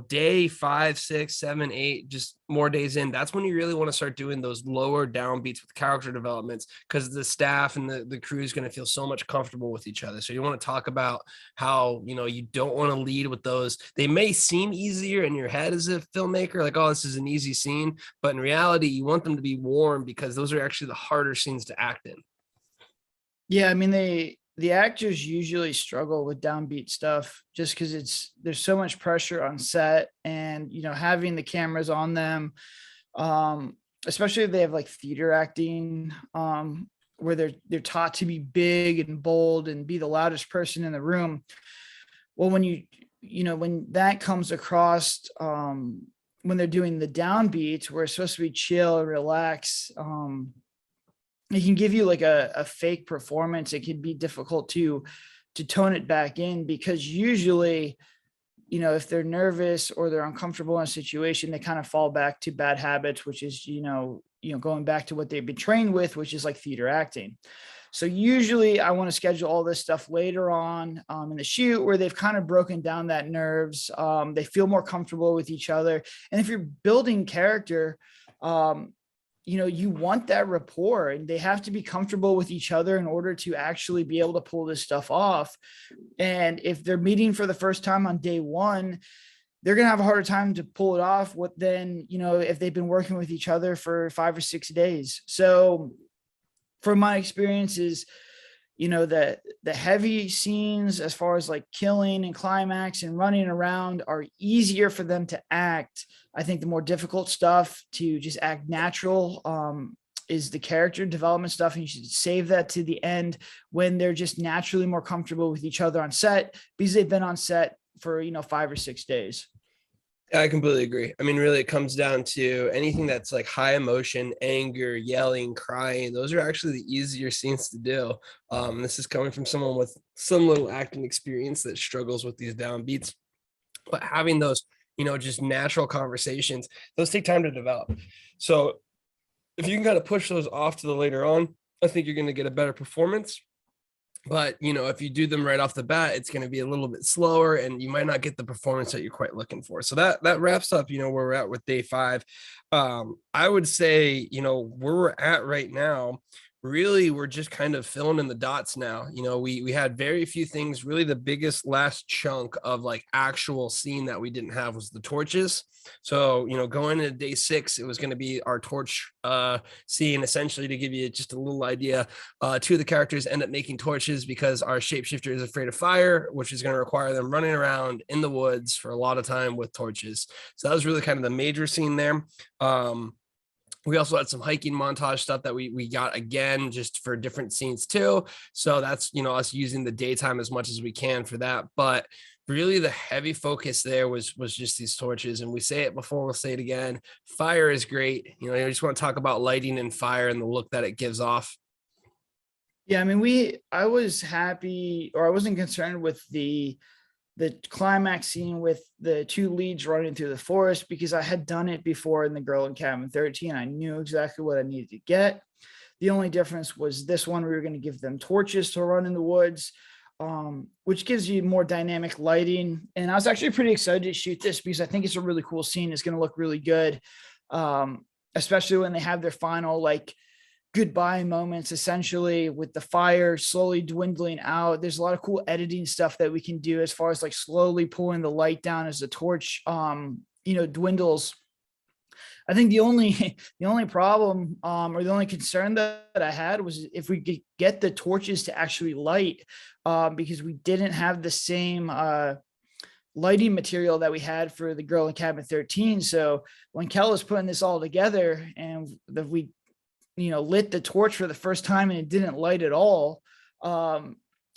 day 5, 6, 7, 8, just more days in, that's when you really want to start doing those lower downbeats with character developments, because the staff and the crew is going to feel so much comfortable with each other. So you want to talk about how, you don't want to lead with those. They may seem easier in your head as a filmmaker, like, oh, this is an easy scene. But in reality, you want them to be warm, because those are actually the harder scenes to act in. Yeah, I mean, the actors usually struggle with downbeat stuff just because there's so much pressure on set, and having the cameras on them, especially if they have like theater acting, where they're taught to be big and bold and be the loudest person in the room. Well, when when that comes across, when they're doing the downbeats where it's supposed to be chill and relax, it can give you like a fake performance. It can be difficult to tone it back in, because usually, if they're nervous or they're uncomfortable in a situation, they kind of fall back to bad habits, which is, going back to what they've been trained with, which is like theater acting. So usually I want to schedule all this stuff later on in the shoot, where they've kind of broken down that nerves. They feel more comfortable with each other. And if you're building character, you want that rapport, and they have to be comfortable with each other in order to actually be able to pull this stuff off. And if they're meeting for the first time on day one, they're going to have a harder time to pull it off if they've been working with each other for 5 or 6 days. So from my experiences, the heavy scenes, as far as like killing and climax and running around, are easier for them to act. I think the more difficult stuff to just act natural is the character development stuff. And you should save that to the end, when they're just naturally more comfortable with each other on set, because they've been on set for, 5 or 6 days. I completely agree. I mean, really, it comes down to anything that's like high emotion, anger, yelling, crying. Those are actually the easier scenes to do. This is coming from someone with some little acting experience that struggles with these downbeats. But having those, just natural conversations, those take time to develop. So if you can kind of push those off to the later on, I think you're going to get a better performance. But, if you do them right off the bat, it's going to be a little bit slower, and you might not get the performance that you're quite looking for. So that wraps up, where we're at with day 5. I would say, where we're at right now, really, we're just kind of filling in the dots now. We had very few things. Really, the biggest last chunk of like actual scene that we didn't have was the torches. So, going into day 6, it was going to be our torch scene, essentially, to give you just a little idea. 2 of the characters end up making torches because our shapeshifter is afraid of fire, which is going to require them running around in the woods for a lot of time with torches. So that was really kind of the major scene there. We also had some hiking montage stuff that we got again, just for different scenes too. So that's, us using the daytime as much as we can for that. But really the heavy focus there was just these torches. And we say it before, we'll say it again. Fire is great. You just want to talk about lighting and fire and the look that it gives off. Yeah, I mean, I was happy, or I wasn't concerned with the climax scene with the 2 leads running through the forest, because I had done it before in The Girl in Cabin 13. I knew exactly what I needed to get. The only difference was this one, we were going to give them torches to run in the woods, which gives you more dynamic lighting. And I was actually pretty excited to shoot this, because I think it's a really cool scene. It's going to look really good, especially when they have their final, like, goodbye moments, essentially, with the fire slowly dwindling out. There's a lot of cool editing stuff that we can do as far as like slowly pulling the light down as the torch dwindles. I think the only the only problem or the only concern that I had was if we could get the torches to actually light, because we didn't have the same lighting material that we had for the girl in cabin 13. So when Kel was putting this all together and we lit the torch for the first time and it didn't light at all, I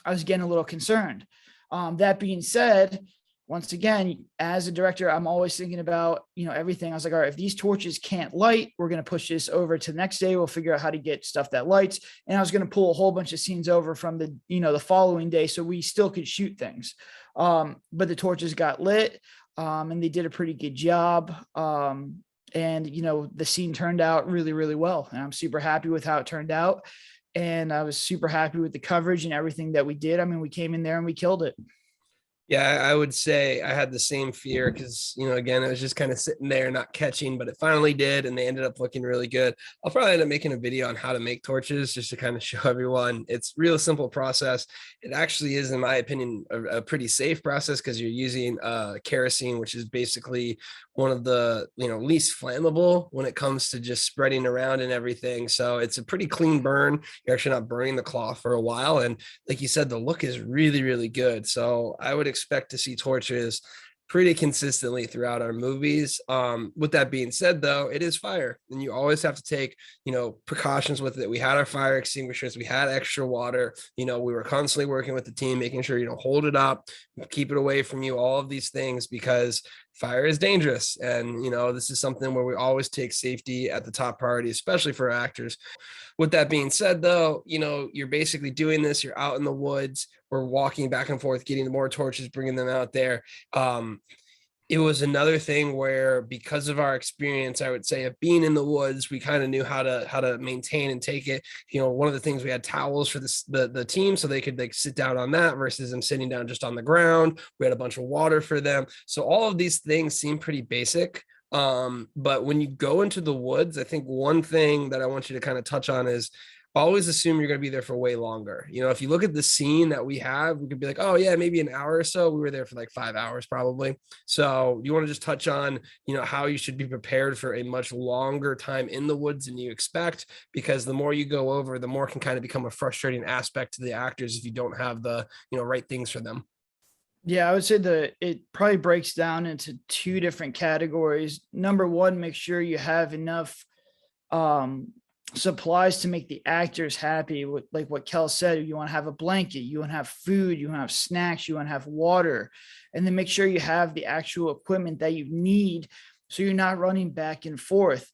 was getting a little concerned. That being said, once again, as a director, I'm always thinking about, everything. I was like, all right, if these torches can't light, we're going to push this over to the next day. We'll figure out how to get stuff that lights. And I was going to pull a whole bunch of scenes over from the following day, so we still could shoot things. But the torches got lit, and they did a pretty good job. And the scene turned out really, really well. And I'm super happy with how it turned out. And I was super happy with the coverage and everything that we did. I mean, we came in there and we killed it. Yeah, I would say I had the same fear because, again, I was just kind of sitting there not catching, but it finally did. And they ended up looking really good. I'll probably end up making a video on how to make torches just to kind of show everyone. It's real simple process. It actually is, in my opinion, a pretty safe process because you're using kerosene, which is basically one of the, least flammable when it comes to just spreading around and everything. So it's a pretty clean burn. You're actually not burning the cloth for a while. And like you said, the look is really, really good. So I would expect to see torches pretty consistently throughout our movies. With that being said, though, it is fire, and you always have to take, precautions with it. We had our fire extinguishers, we had extra water. We were constantly working with the team, making sure hold it up, keep it away from you, all of these things, because fire is dangerous. And this is something where we always take safety at the top priority, especially for actors. With that being said, though, you're basically doing this, you're out in the woods, we're walking back and forth, getting more torches, bringing them out there. It was another thing where, because of our experience, I would say, of being in the woods, we kind of knew how to maintain and take it. One of the things, we had towels for the team so they could sit down on that versus them sitting down just on the ground. We had a bunch of water for them. So all of these things seem pretty basic. But when you go into the woods, I think one thing that I want you to kind of touch on is always assume you're going to be there for way longer. If you look at the scene that we have, we could be like, oh yeah, maybe an hour or so. We were there for like 5 hours probably. So you want to just touch on, how you should be prepared for a much longer time in the woods than you expect, because the more you go over, the more can kind of become a frustrating aspect to the actors if you don't have the, right things for them. Yeah, I would say it probably breaks down into two different categories. Number one, make sure you have enough supplies to make the actors happy. Like what Kel said, you want to have a blanket, you want to have food, you want to have snacks, you want to have water, and then make sure you have the actual equipment that you need so you're not running back and forth.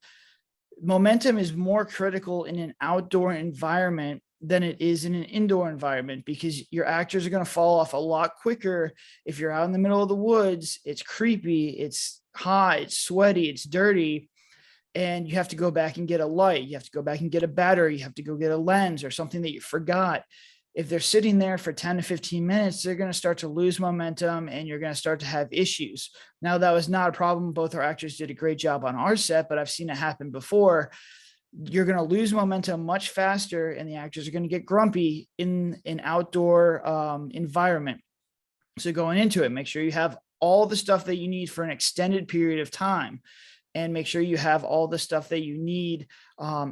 Momentum is more critical in an outdoor environment than it is in an indoor environment, because your actors are going to fall off a lot quicker if you're out in the middle of the woods. It's creepy, it's hot, it's sweaty, it's dirty, and you have to go back and get a light, you have to go back and get a battery, you have to go get a lens or something that you forgot. If they're sitting there for 10 to 15 minutes, they're going to start to lose momentum and you're going to start to have issues. Now, that was not a problem. Both our actors did a great job on our set, but I've seen it happen before. You're going to lose momentum much faster, and the actors are going to get grumpy in an outdoor environment. So going into it, make sure you have all the stuff that you need for an extended period of time, and make sure you have all the stuff that you need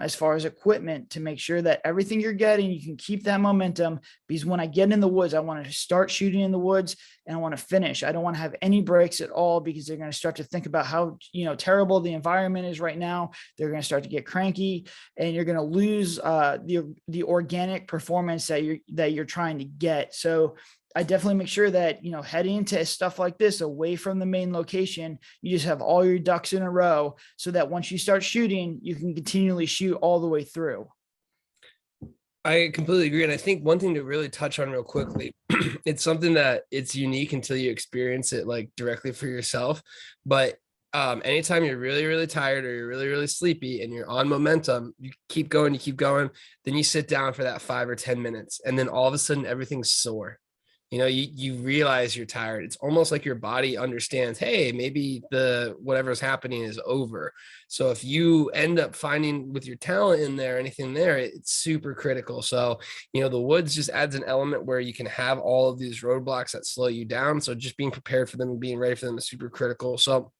as far as equipment to make sure that everything you're getting, you can keep that momentum. Because when I get in the woods, I want to start shooting in the woods and I want to finish. I don't want to have any breaks at all, because they're going to start to think about how terrible the environment is right now. They're going to start to get cranky, and you're going to lose the organic performance that you're trying to get. So I definitely make sure that, heading into stuff like this away from the main location, you just have all your ducks in a row, so that once you start shooting, you can continually shoot all the way through. I completely agree. And I think one thing to really touch on real quickly, it's something that it's unique until you experience it like directly for yourself. But anytime you're really, really tired or you're really, really sleepy and you're on momentum, you keep going, then you sit down for that 5 or 10 minutes. And then all of a sudden everything's sore. You know, you realize you're tired. It's almost like your body understands, hey, maybe the whatever's happening is over. So if you end up finding with your talent in there, anything there, it's super critical. So, you know, the woods just adds an element where you can have all of these roadblocks that slow you down. So just being prepared for them and being ready for them is super critical. So,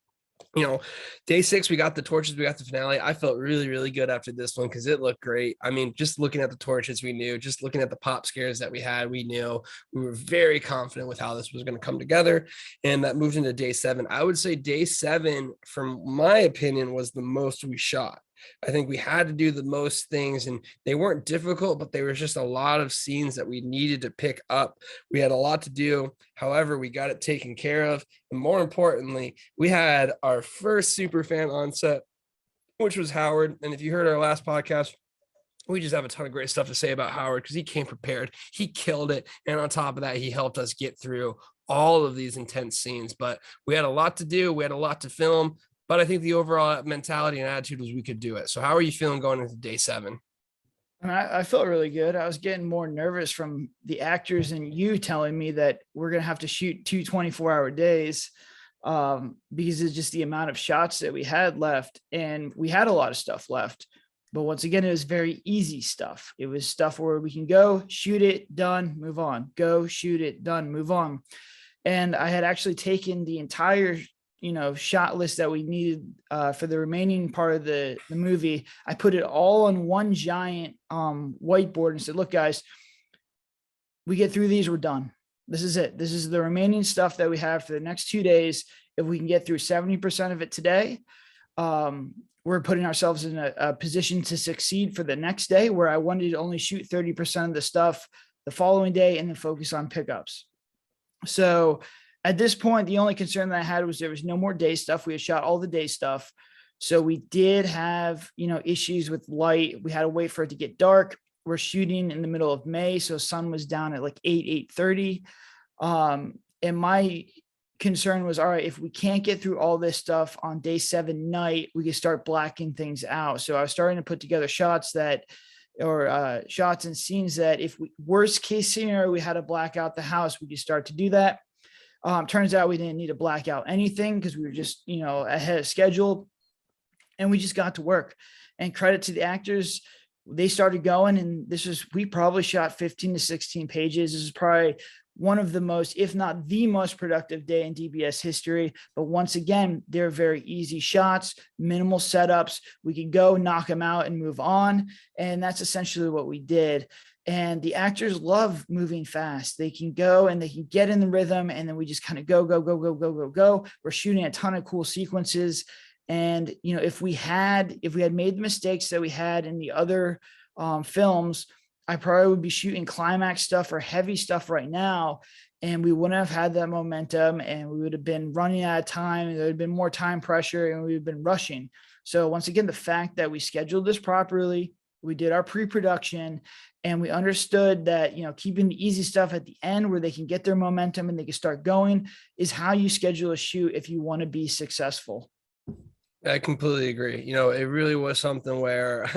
you know, day 6, we got the torches, we got the finale. I felt really, really good after this one because it looked great. I mean, just looking at the torches, we knew, just looking at the pop scares that we had, we knew we were very confident with how this was going to come together. And that moved into day 7. I would say day 7, from my opinion, was the most we shot. I think we had to do the most things, and they weren't difficult, but there was just a lot of scenes that we needed to pick up. We had a lot to do. However, we got it taken care of. And more importantly, we had our first super fan on set, which was Howard. And if you heard our last podcast, we just have a ton of great stuff to say about Howard because he came prepared. He killed it. And on top of that, he helped us get through all of these intense scenes. But we had a lot to do. We had a lot to film. But I think the overall mentality and attitude was we could do it. So how are you feeling going into day 7? And I felt really good. I was getting more nervous from the actors and you telling me that we're going to have to shoot 2 24-hour days because it's just the amount of shots that we had left. And we had a lot of stuff left. But once again, it was very easy stuff. It was stuff where we can go, shoot it, done, move on. Go, shoot it, done, move on. And I had actually taken the entire shot list that we needed for the remaining part of the movie. I put it all on one giant whiteboard and said, look, guys, we get through these, we're done. This is it. This is the remaining stuff that we have for the next 2 days. If we can get through 70% of it today, we're putting ourselves in a position to succeed for the next day, where I wanted to only shoot 30% of the stuff the following day and then focus on pickups. So at this point, the only concern that I had was there was no more day stuff. We had shot all the day stuff. So we did have, issues with light. We had to wait for it to get dark. We're shooting in the middle of May. So sun was down at like 8:30. And my concern was, all right, if we can't get through all this stuff on day 7 night, we can start blacking things out. So I was starting to put together shots shots and scenes that if we, worst case scenario, we had to black out the house, we could start to do that. Turns out we didn't need to black out anything because we were just, ahead of schedule, and we just got to work. And credit to the actors, they started going, and we probably shot 15 to 16 pages. This is probably one of the most, if not the most productive day in DBS history. But once again, they're very easy shots, minimal setups. We could go knock them out and move on. And that's essentially what we did. And the actors love moving fast. They can go and they can get in the rhythm, and then we just kind of go, go, go, go, go, go, go. We're shooting a ton of cool sequences. And, if we had made the mistakes that we had in the other films, I probably would be shooting climax stuff or heavy stuff right now, and we wouldn't have had that momentum, and we would have been running out of time. There would have been more time pressure, and we would have been rushing. So once again, the fact that we scheduled this properly, we did our pre-production, and we understood that, keeping the easy stuff at the end where they can get their momentum and they can start going is how you schedule a shoot if you want to be successful. I completely agree. It really was something where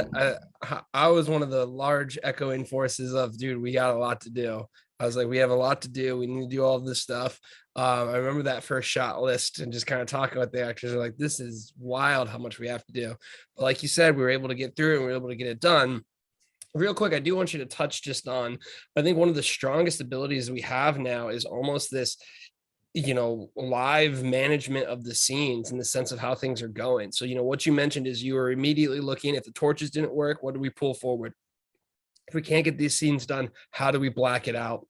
I was one of the large echoing forces of, dude, we got a lot to do. I was like, we have a lot to do. We need to do all of this stuff. I remember that first shot list and just kind of talking with the actors. They're like, this is wild how much we have to do. But like you said, we were able to get through it and we were able to get it done. Real quick, I do want you to touch just on, I think one of the strongest abilities we have now is almost this, live management of the scenes in the sense of how things are going. So, what you mentioned is you were immediately looking, if the torches didn't work, what do we pull forward? If we can't get these scenes done, how do we black it out?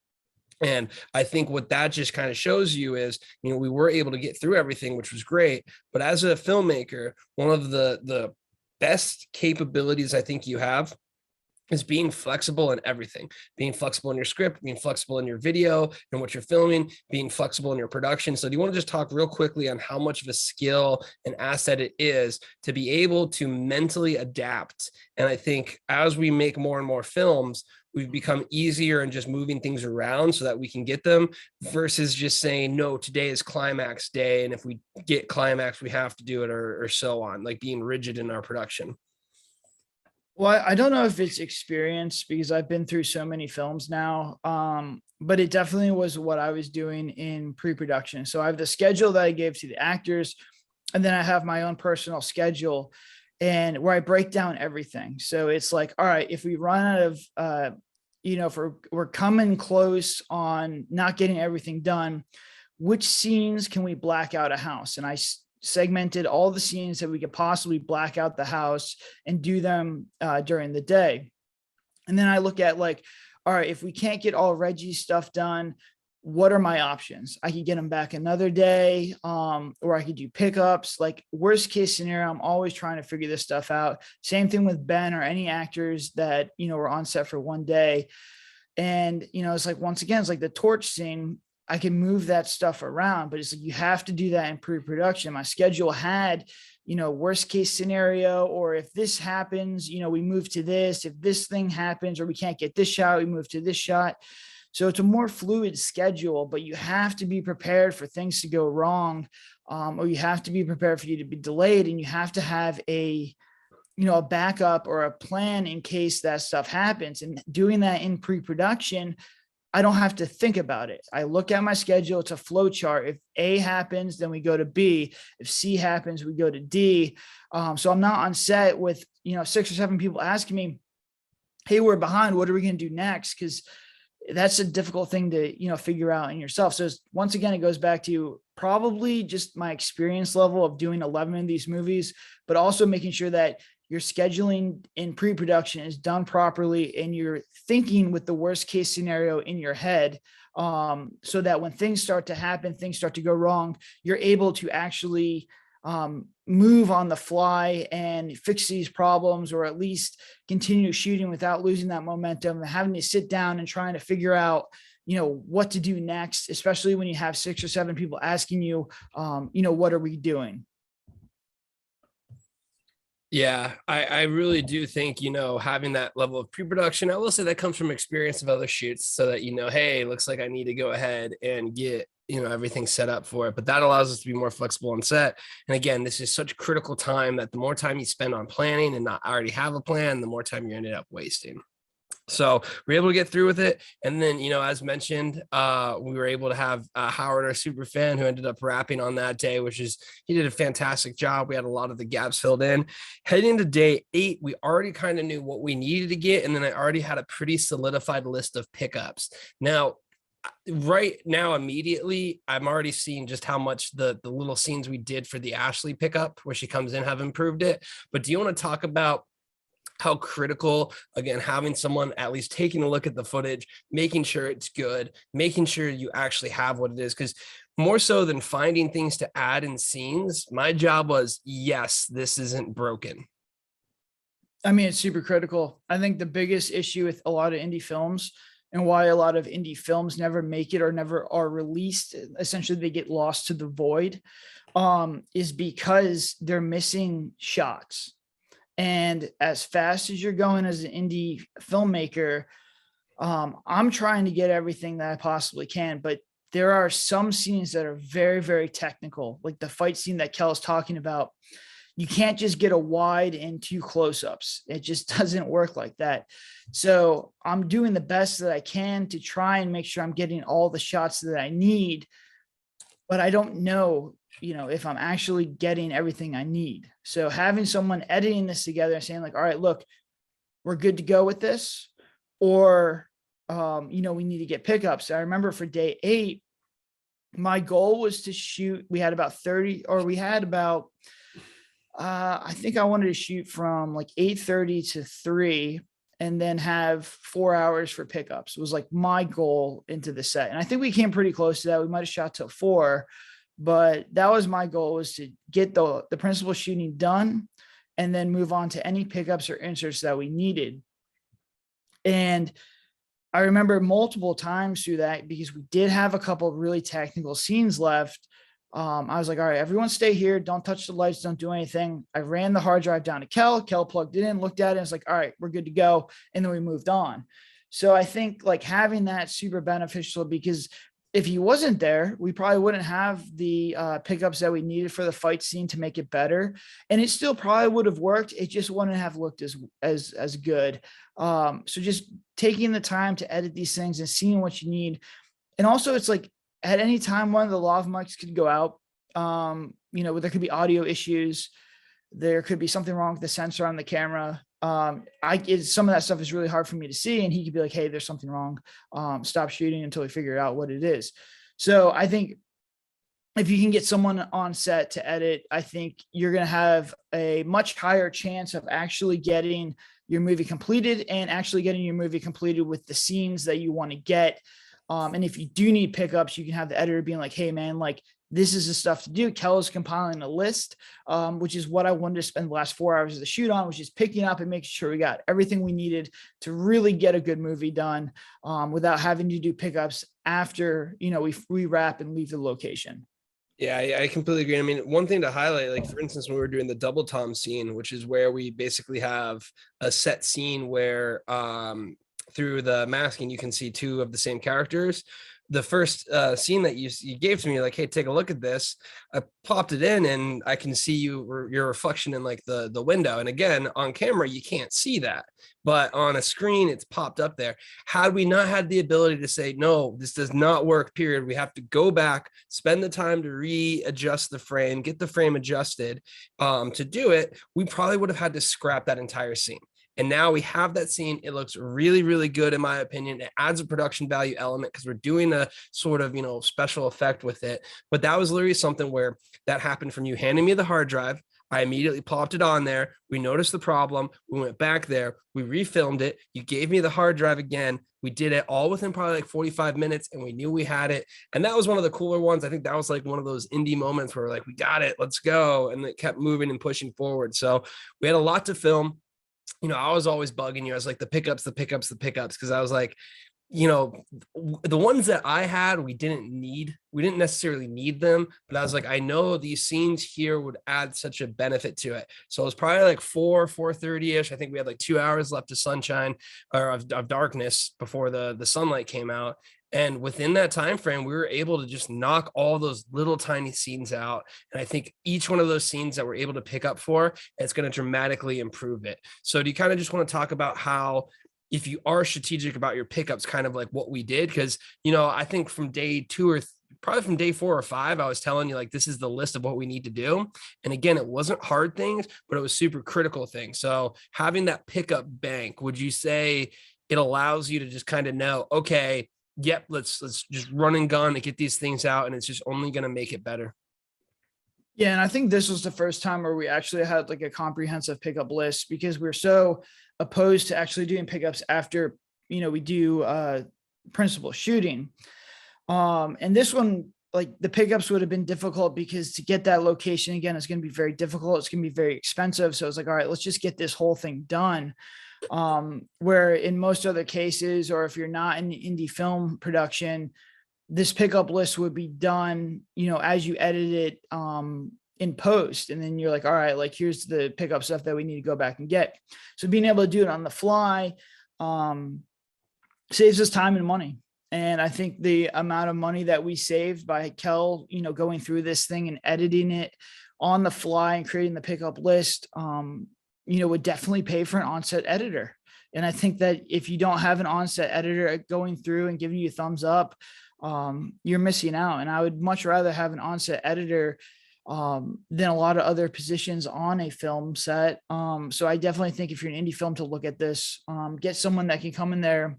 And I think what that just kind of shows you is, we were able to get through everything, which was great. But as a filmmaker, one of the best capabilities I think you have is being flexible in everything, being flexible in your script, being flexible in your video and what you're filming, being flexible in your production. So do you want to just talk real quickly on how much of a skill and asset it is to be able to mentally adapt? And I think as we make more and more films, we've become easier in just moving things around so that we can get them versus just saying, no, today is climax day. And if we get climax, we have to do it or so on, like being rigid in our production. Well, I don't know if it's experience because I've been through so many films now. but it definitely was what I was doing in pre-production. So I have the schedule that I gave to the actors, and then I have my own personal schedule and where I break down everything. So it's like, all right, if we run out of, if we're coming close on not getting everything done, which scenes can we black out a house? And I segmented all the scenes that we could possibly black out the house and do them during the day. And then I look at like, all right, if we can't get all Reggie's stuff done, what are my options? I could get them back another day, or I could do pickups. Like worst case scenario, I'm always trying to figure this stuff out. Same thing with Ben or any actors that, were on set for one day. And, it's like, once again, it's like the torch scene. I can move that stuff around, but it's like, you have to do that in pre-production. My schedule had, worst case scenario, or if this happens, we move to this, if this thing happens, or we can't get this shot, we move to this shot. So it's a more fluid schedule, but you have to be prepared for things to go wrong, or you have to be prepared for you to be delayed, and you have to have a backup or a plan in case that stuff happens. And doing that in pre-production, I don't have to think about it. I look at my schedule. It's a flow chart. If A happens, then we go to B. If C happens, we go to D. So I'm not on set with, 6 or 7 people asking me, hey, we're behind. What are we going to do next? Because that's a difficult thing to, figure out in yourself. So once again, it goes back to probably just my experience level of doing 11 of these movies, but also making sure that your scheduling in pre-production is done properly and you're thinking with the worst case scenario in your head, so that when things start to happen, things start to go wrong, you're able to actually move on the fly and fix these problems, or at least continue shooting without losing that momentum and having to sit down and trying to figure out, what to do next, especially when you have 6 or 7 people asking you, what are we doing? Yeah, I really do think, having that level of pre-production, I will say that comes from experience of other shoots, so that, hey, it looks like I need to go ahead and get, everything set up for it. But that allows us to be more flexible on set. And again, this is such critical time that the more time you spend on planning and not already have a plan, the more time you ended up wasting. So we're able to get through with it. And then, as mentioned, we were able to have Howard, our super fan, who ended up rapping on that day, he did a fantastic job. We had a lot of the gaps filled in. Heading into day 8, we already kind of knew what we needed to get. And then I already had a pretty solidified list of pickups. Now, right now, immediately, I'm already seeing just how much the little scenes we did for the Ashley pickup where she comes in have improved it. But do you want to talk about how critical, again, having someone at least taking a look at the footage, making sure it's good, making sure you actually have what it is? Because more so than finding things to add in scenes, my job was, yes, this isn't broken. I mean, it's super critical. I think the biggest issue with a lot of indie films, and why a lot of indie films never make it or never are released, essentially they get lost to the void, is because they're missing shots. And as fast as you're going as an indie filmmaker, I'm trying to get everything that I possibly can, but there are some scenes that are very, very technical, like the fight scene that Kel's talking about. You can't just get a wide and 2 close-ups. It just doesn't work like that. So I'm doing the best that I can to try and make sure I'm getting all the shots that I need, but I don't know, if I'm actually getting everything I need. So having someone editing this together and saying like, all right, look, we're good to go with this, or, we need to get pickups. I remember for day 8, my goal was to shoot, we had about, I think I wanted to shoot from like 8:30 to 3, and then have 4 hours for pickups. It was like my goal into the set. And I think we came pretty close to that. We might've shot till 4, but that was my goal, was to get the principal shooting done and then move on to any pickups or inserts that we needed. And I remember multiple times through that, because we did have a couple of really technical scenes left. I was like, all right, everyone stay here. Don't touch the lights. Don't do anything. I ran the hard drive down to Kel. Kel plugged it in, looked at it, and was like, all right, we're good to go. And then we moved on. So I think like having that super beneficial, because if he wasn't there, we probably wouldn't have the pickups that we needed for the fight scene to make it better, and it still probably would have worked. It just wouldn't have looked as good. So just taking the time to edit these things and seeing what you need, and also it's like at any time one of the lav mics could go out. There could be audio issues. There could be something wrong with the sensor on the camera. Some of that stuff is really hard for me to see, and he could be like, hey, there's something wrong. Stop shooting until we figure out what it is. So I think if you can get someone on set to edit, I think you're going to have a much higher chance of actually getting your movie completed and actually getting your movie completed with the scenes that you want to get. And if you do need pickups, you can have the editor being like, hey man, like this is the stuff to do. Kel is compiling a list, which is what I wanted to spend the last 4 hours of the shoot on, which is picking up and making sure we got everything we needed to really get a good movie done, without having to do pickups after, we wrap and leave the location. Yeah, I completely agree. I mean, one thing to highlight, like for instance, when we were doing the double tom scene, which is where we basically have a set scene where through the masking, you can see two of the same characters. The first scene that you gave to me, like, hey, take a look at this. I popped it in and I can see your reflection in like the window. And again, on camera, you can't see that, but on a screen, it's popped up there. Had we not had the ability to say, no, this does not work, period, we have to go back, spend the time to readjust the frame, get the frame adjusted to do it, we probably would have had to scrap that entire scene. And now we have that scene. It looks really, really good, in my opinion. It adds a production value element because we're doing a sort of, special effect with it. But that was literally something where that happened from you handing me the hard drive. I immediately popped it on there. We noticed the problem. We went back there. We refilmed it. You gave me the hard drive again. We did it all within probably like 45 minutes and we knew we had it. And that was one of the cooler ones. I think that was like one of those indie moments where we're like, we got it, let's go. And it kept moving and pushing forward. So we had a lot to film. I was always bugging you. I was like, the pickups. Cause I was like, the ones that I had, we didn't necessarily need them, but I was like, I know these scenes here would add such a benefit to it. So it was probably like 4:30 ish. I think we had like 2 hours left of sunshine or of darkness before the sunlight came out. And within that time frame, we were able to just knock all those little tiny scenes out. And I think each one of those scenes that we're able to pick up for, it's going to dramatically improve it. So do you kind of just want to talk about how, if you are strategic about your pickups, kind of like what we did? Because, I think from day 2 or probably from day 4 or 5, I was telling you like, this is the list of what we need to do. And again, it wasn't hard things, but it was super critical things. So having that pickup bank, would you say it allows you to just kind of know, okay, yep, let's just run and gun to get these things out, and it's just only going to make it better? Yeah, and I think this was the first time where we actually had like a comprehensive pickup list, because we're so opposed to actually doing pickups after we do principal shooting. And this one, like the pickups would have been difficult because to get that location again is going to be very difficult. It's going to be very expensive. So it's like, all right, let's just get this whole thing done. Where in most other cases, or if you're not in indie film production, this pickup list would be done, as you edit it in post. And then you're like, all right, like here's the pickup stuff that we need to go back and get. So being able to do it on the fly saves us time and money. And I think the amount of money that we saved by Kel, going through this thing and editing it on the fly and creating the pickup list, would definitely pay for an onset editor. And I think that if you don't have an onset editor going through and giving you a thumbs up, you're missing out. And I would much rather have an onset editor than a lot of other positions on a film set. So I definitely think if you're an indie film to look at this, get someone that can come in there.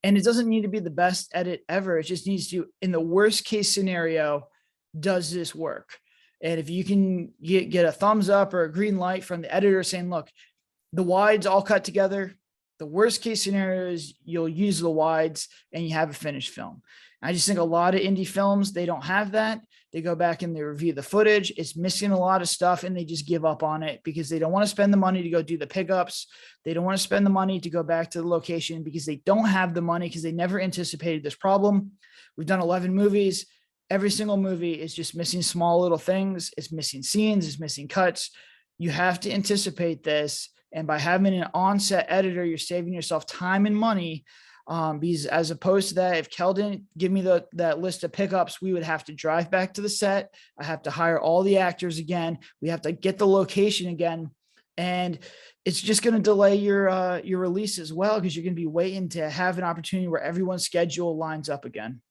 And it doesn't need to be the best edit ever. It just needs to, in the worst case scenario, does this work? And if you can get a thumbs up or a green light from the editor saying, look, the wides all cut together. The worst case scenario is you'll use the wides and you have a finished film. I just think a lot of indie films, they don't have that. They go back and they review the footage. It's missing a lot of stuff and they just give up on it because they don't want to spend the money to go do the pickups. They don't want to spend the money to go back to the location because they don't have the money, because they never anticipated this problem. We've done 11 movies. Every single movie is just missing small little things. It's missing scenes, it's missing cuts. You have to anticipate this. And by having an on-set editor, you're saving yourself time and money. Because as opposed to that, if Kel didn't give me that list of pickups, we would have to drive back to the set. I have to hire all the actors again. We have to get the location again. And it's just going to delay your release as well, because you're going to be waiting to have an opportunity where everyone's schedule lines up again.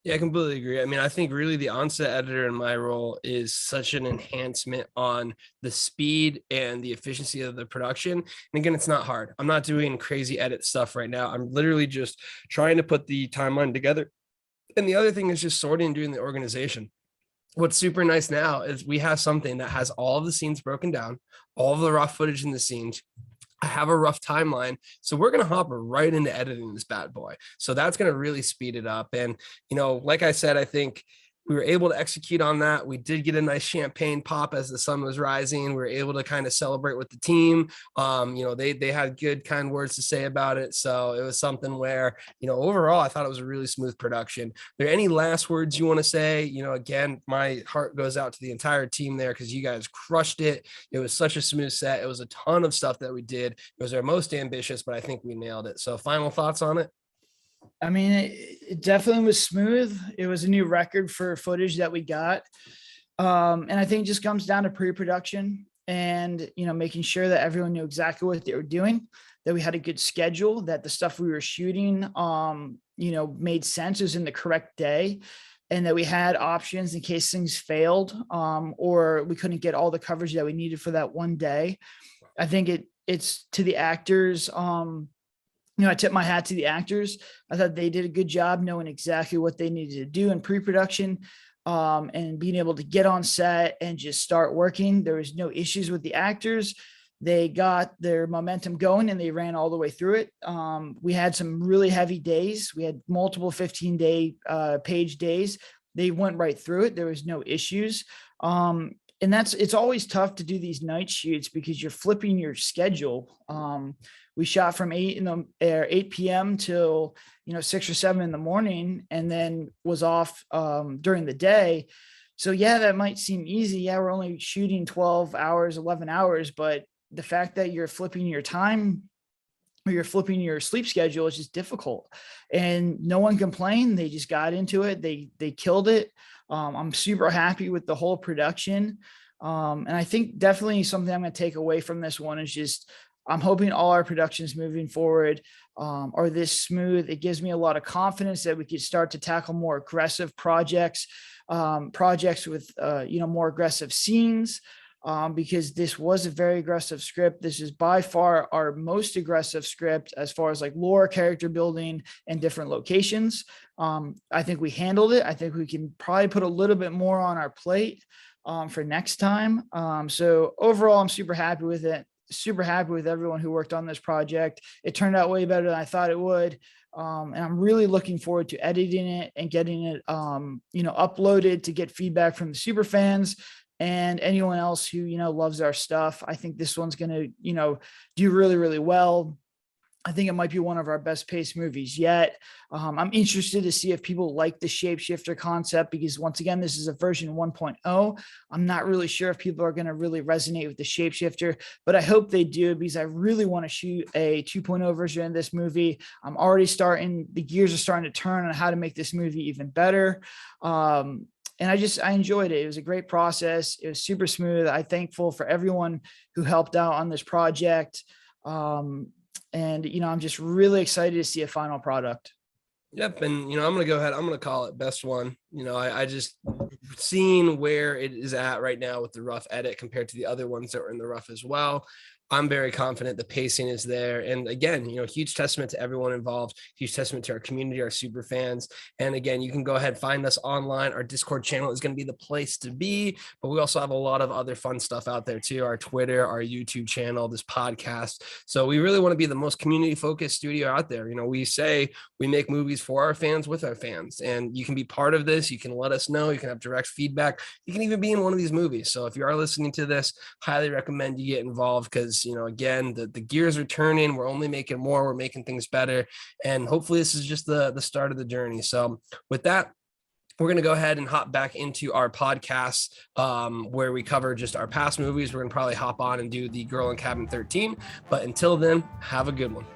Yeah, I completely agree. I mean, I think really the onset editor in my role is such an enhancement on the speed and the efficiency of the production. And again, it's not hard. I'm not doing crazy edit stuff right now. I'm literally just trying to put the timeline together. And the other thing is just sorting and doing the organization. What's super nice now is we have something that has all of the scenes broken down, all of the raw footage in the scenes. I have a rough timeline. So we're going to hop right into editing this bad boy. So that's going to really speed it up. And, like I said, I think we were able to execute on that. We did get a nice champagne pop as the sun was rising. We were able to kind of celebrate with the team. They had good, kind words to say about it. So it was something where, overall, I thought it was a really smooth production. Are there any last words you want to say? Again, my heart goes out to the entire team there, because you guys crushed it. It was such a smooth set. It was a ton of stuff that we did. It was our most ambitious, but I think we nailed it. So final thoughts on it? I mean, it definitely was smooth. It was a new record for footage that we got. And I think it just comes down to pre-production and, making sure that everyone knew exactly what they were doing, that we had a good schedule, that the stuff we were shooting, made sense, it was in the correct day, and that we had options in case things failed, or we couldn't get all the coverage that we needed for that one day. I think it's to the actors. I tip my hat to the actors. I thought they did a good job knowing exactly what they needed to do in pre-production, and being able to get on set and just start working. There was no issues with the actors. They got their momentum going and they ran all the way through it. We had some really heavy days. We had multiple 15-day page days. They went right through it. There was no issues. And it's always tough to do these night shoots because you're flipping your schedule. We shot from 8 p.m. till 6 or 7 in the morning, and then was off during the day. So yeah, that might seem easy. Yeah, we're only shooting 12 hours, 11 hours, but the fact that you're flipping your time or you're flipping your sleep schedule is just difficult. And no one complained. They just got into it. They killed it. I'm super happy with the whole production. And I think definitely something I'm going to take away from this one is just, I'm hoping all our productions moving forward are this smooth. It gives me a lot of confidence that we could start to tackle more aggressive projects with, more aggressive scenes, because this was a very aggressive script. This is by far our most aggressive script as far as like lore, character building, and different locations. I think we handled it. I think we can probably put a little bit more on our plate for next time. So overall, I'm super happy with it. Super happy with everyone who worked on this project. It turned out way better than I thought it would. And I'm really looking forward to editing it and getting it, uploaded to get feedback from the super fans and anyone else who, loves our stuff. I think this one's going to, do really, really well. I think it might be one of our best paced movies yet. I'm interested to see if people like the shapeshifter concept, because once again, this is a version 1.0. I'm not really sure if people are going to really resonate with the shapeshifter, but I hope they do, because I really want to shoot a 2.0 version of this movie. I'm already the gears are starting to turn on how to make this movie even better. And I enjoyed it. It was a great process. It was super smooth. I'm thankful for everyone who helped out on this project. And, I'm just really excited to see a final product. Yep. And, I'm going to go ahead. I'm going to call it best one. I just seeing where it is at right now with the rough edit compared to the other ones that were in the rough as well. I'm very confident the pacing is there. And again, huge testament to everyone involved, huge testament to our community, our super fans. And again, you can go ahead, find us online. Our Discord channel is going to be the place to be, but we also have a lot of other fun stuff out there too. Our Twitter, our YouTube channel, this podcast. So we really want to be the most community focused studio out there. We say we make movies for our fans with our fans, and you can be part of this. You can let us know. You can have direct feedback. You can even be in one of these movies. So if you are listening to this, highly recommend you get involved, because again, the gears are turning. We're only making more. We're making things better. And hopefully this is just the start of the journey. So with that, we're going to go ahead and hop back into our podcast where we cover just our past movies. We're going to probably hop on and do the Girl in Cabin 13. But until then, have a good one.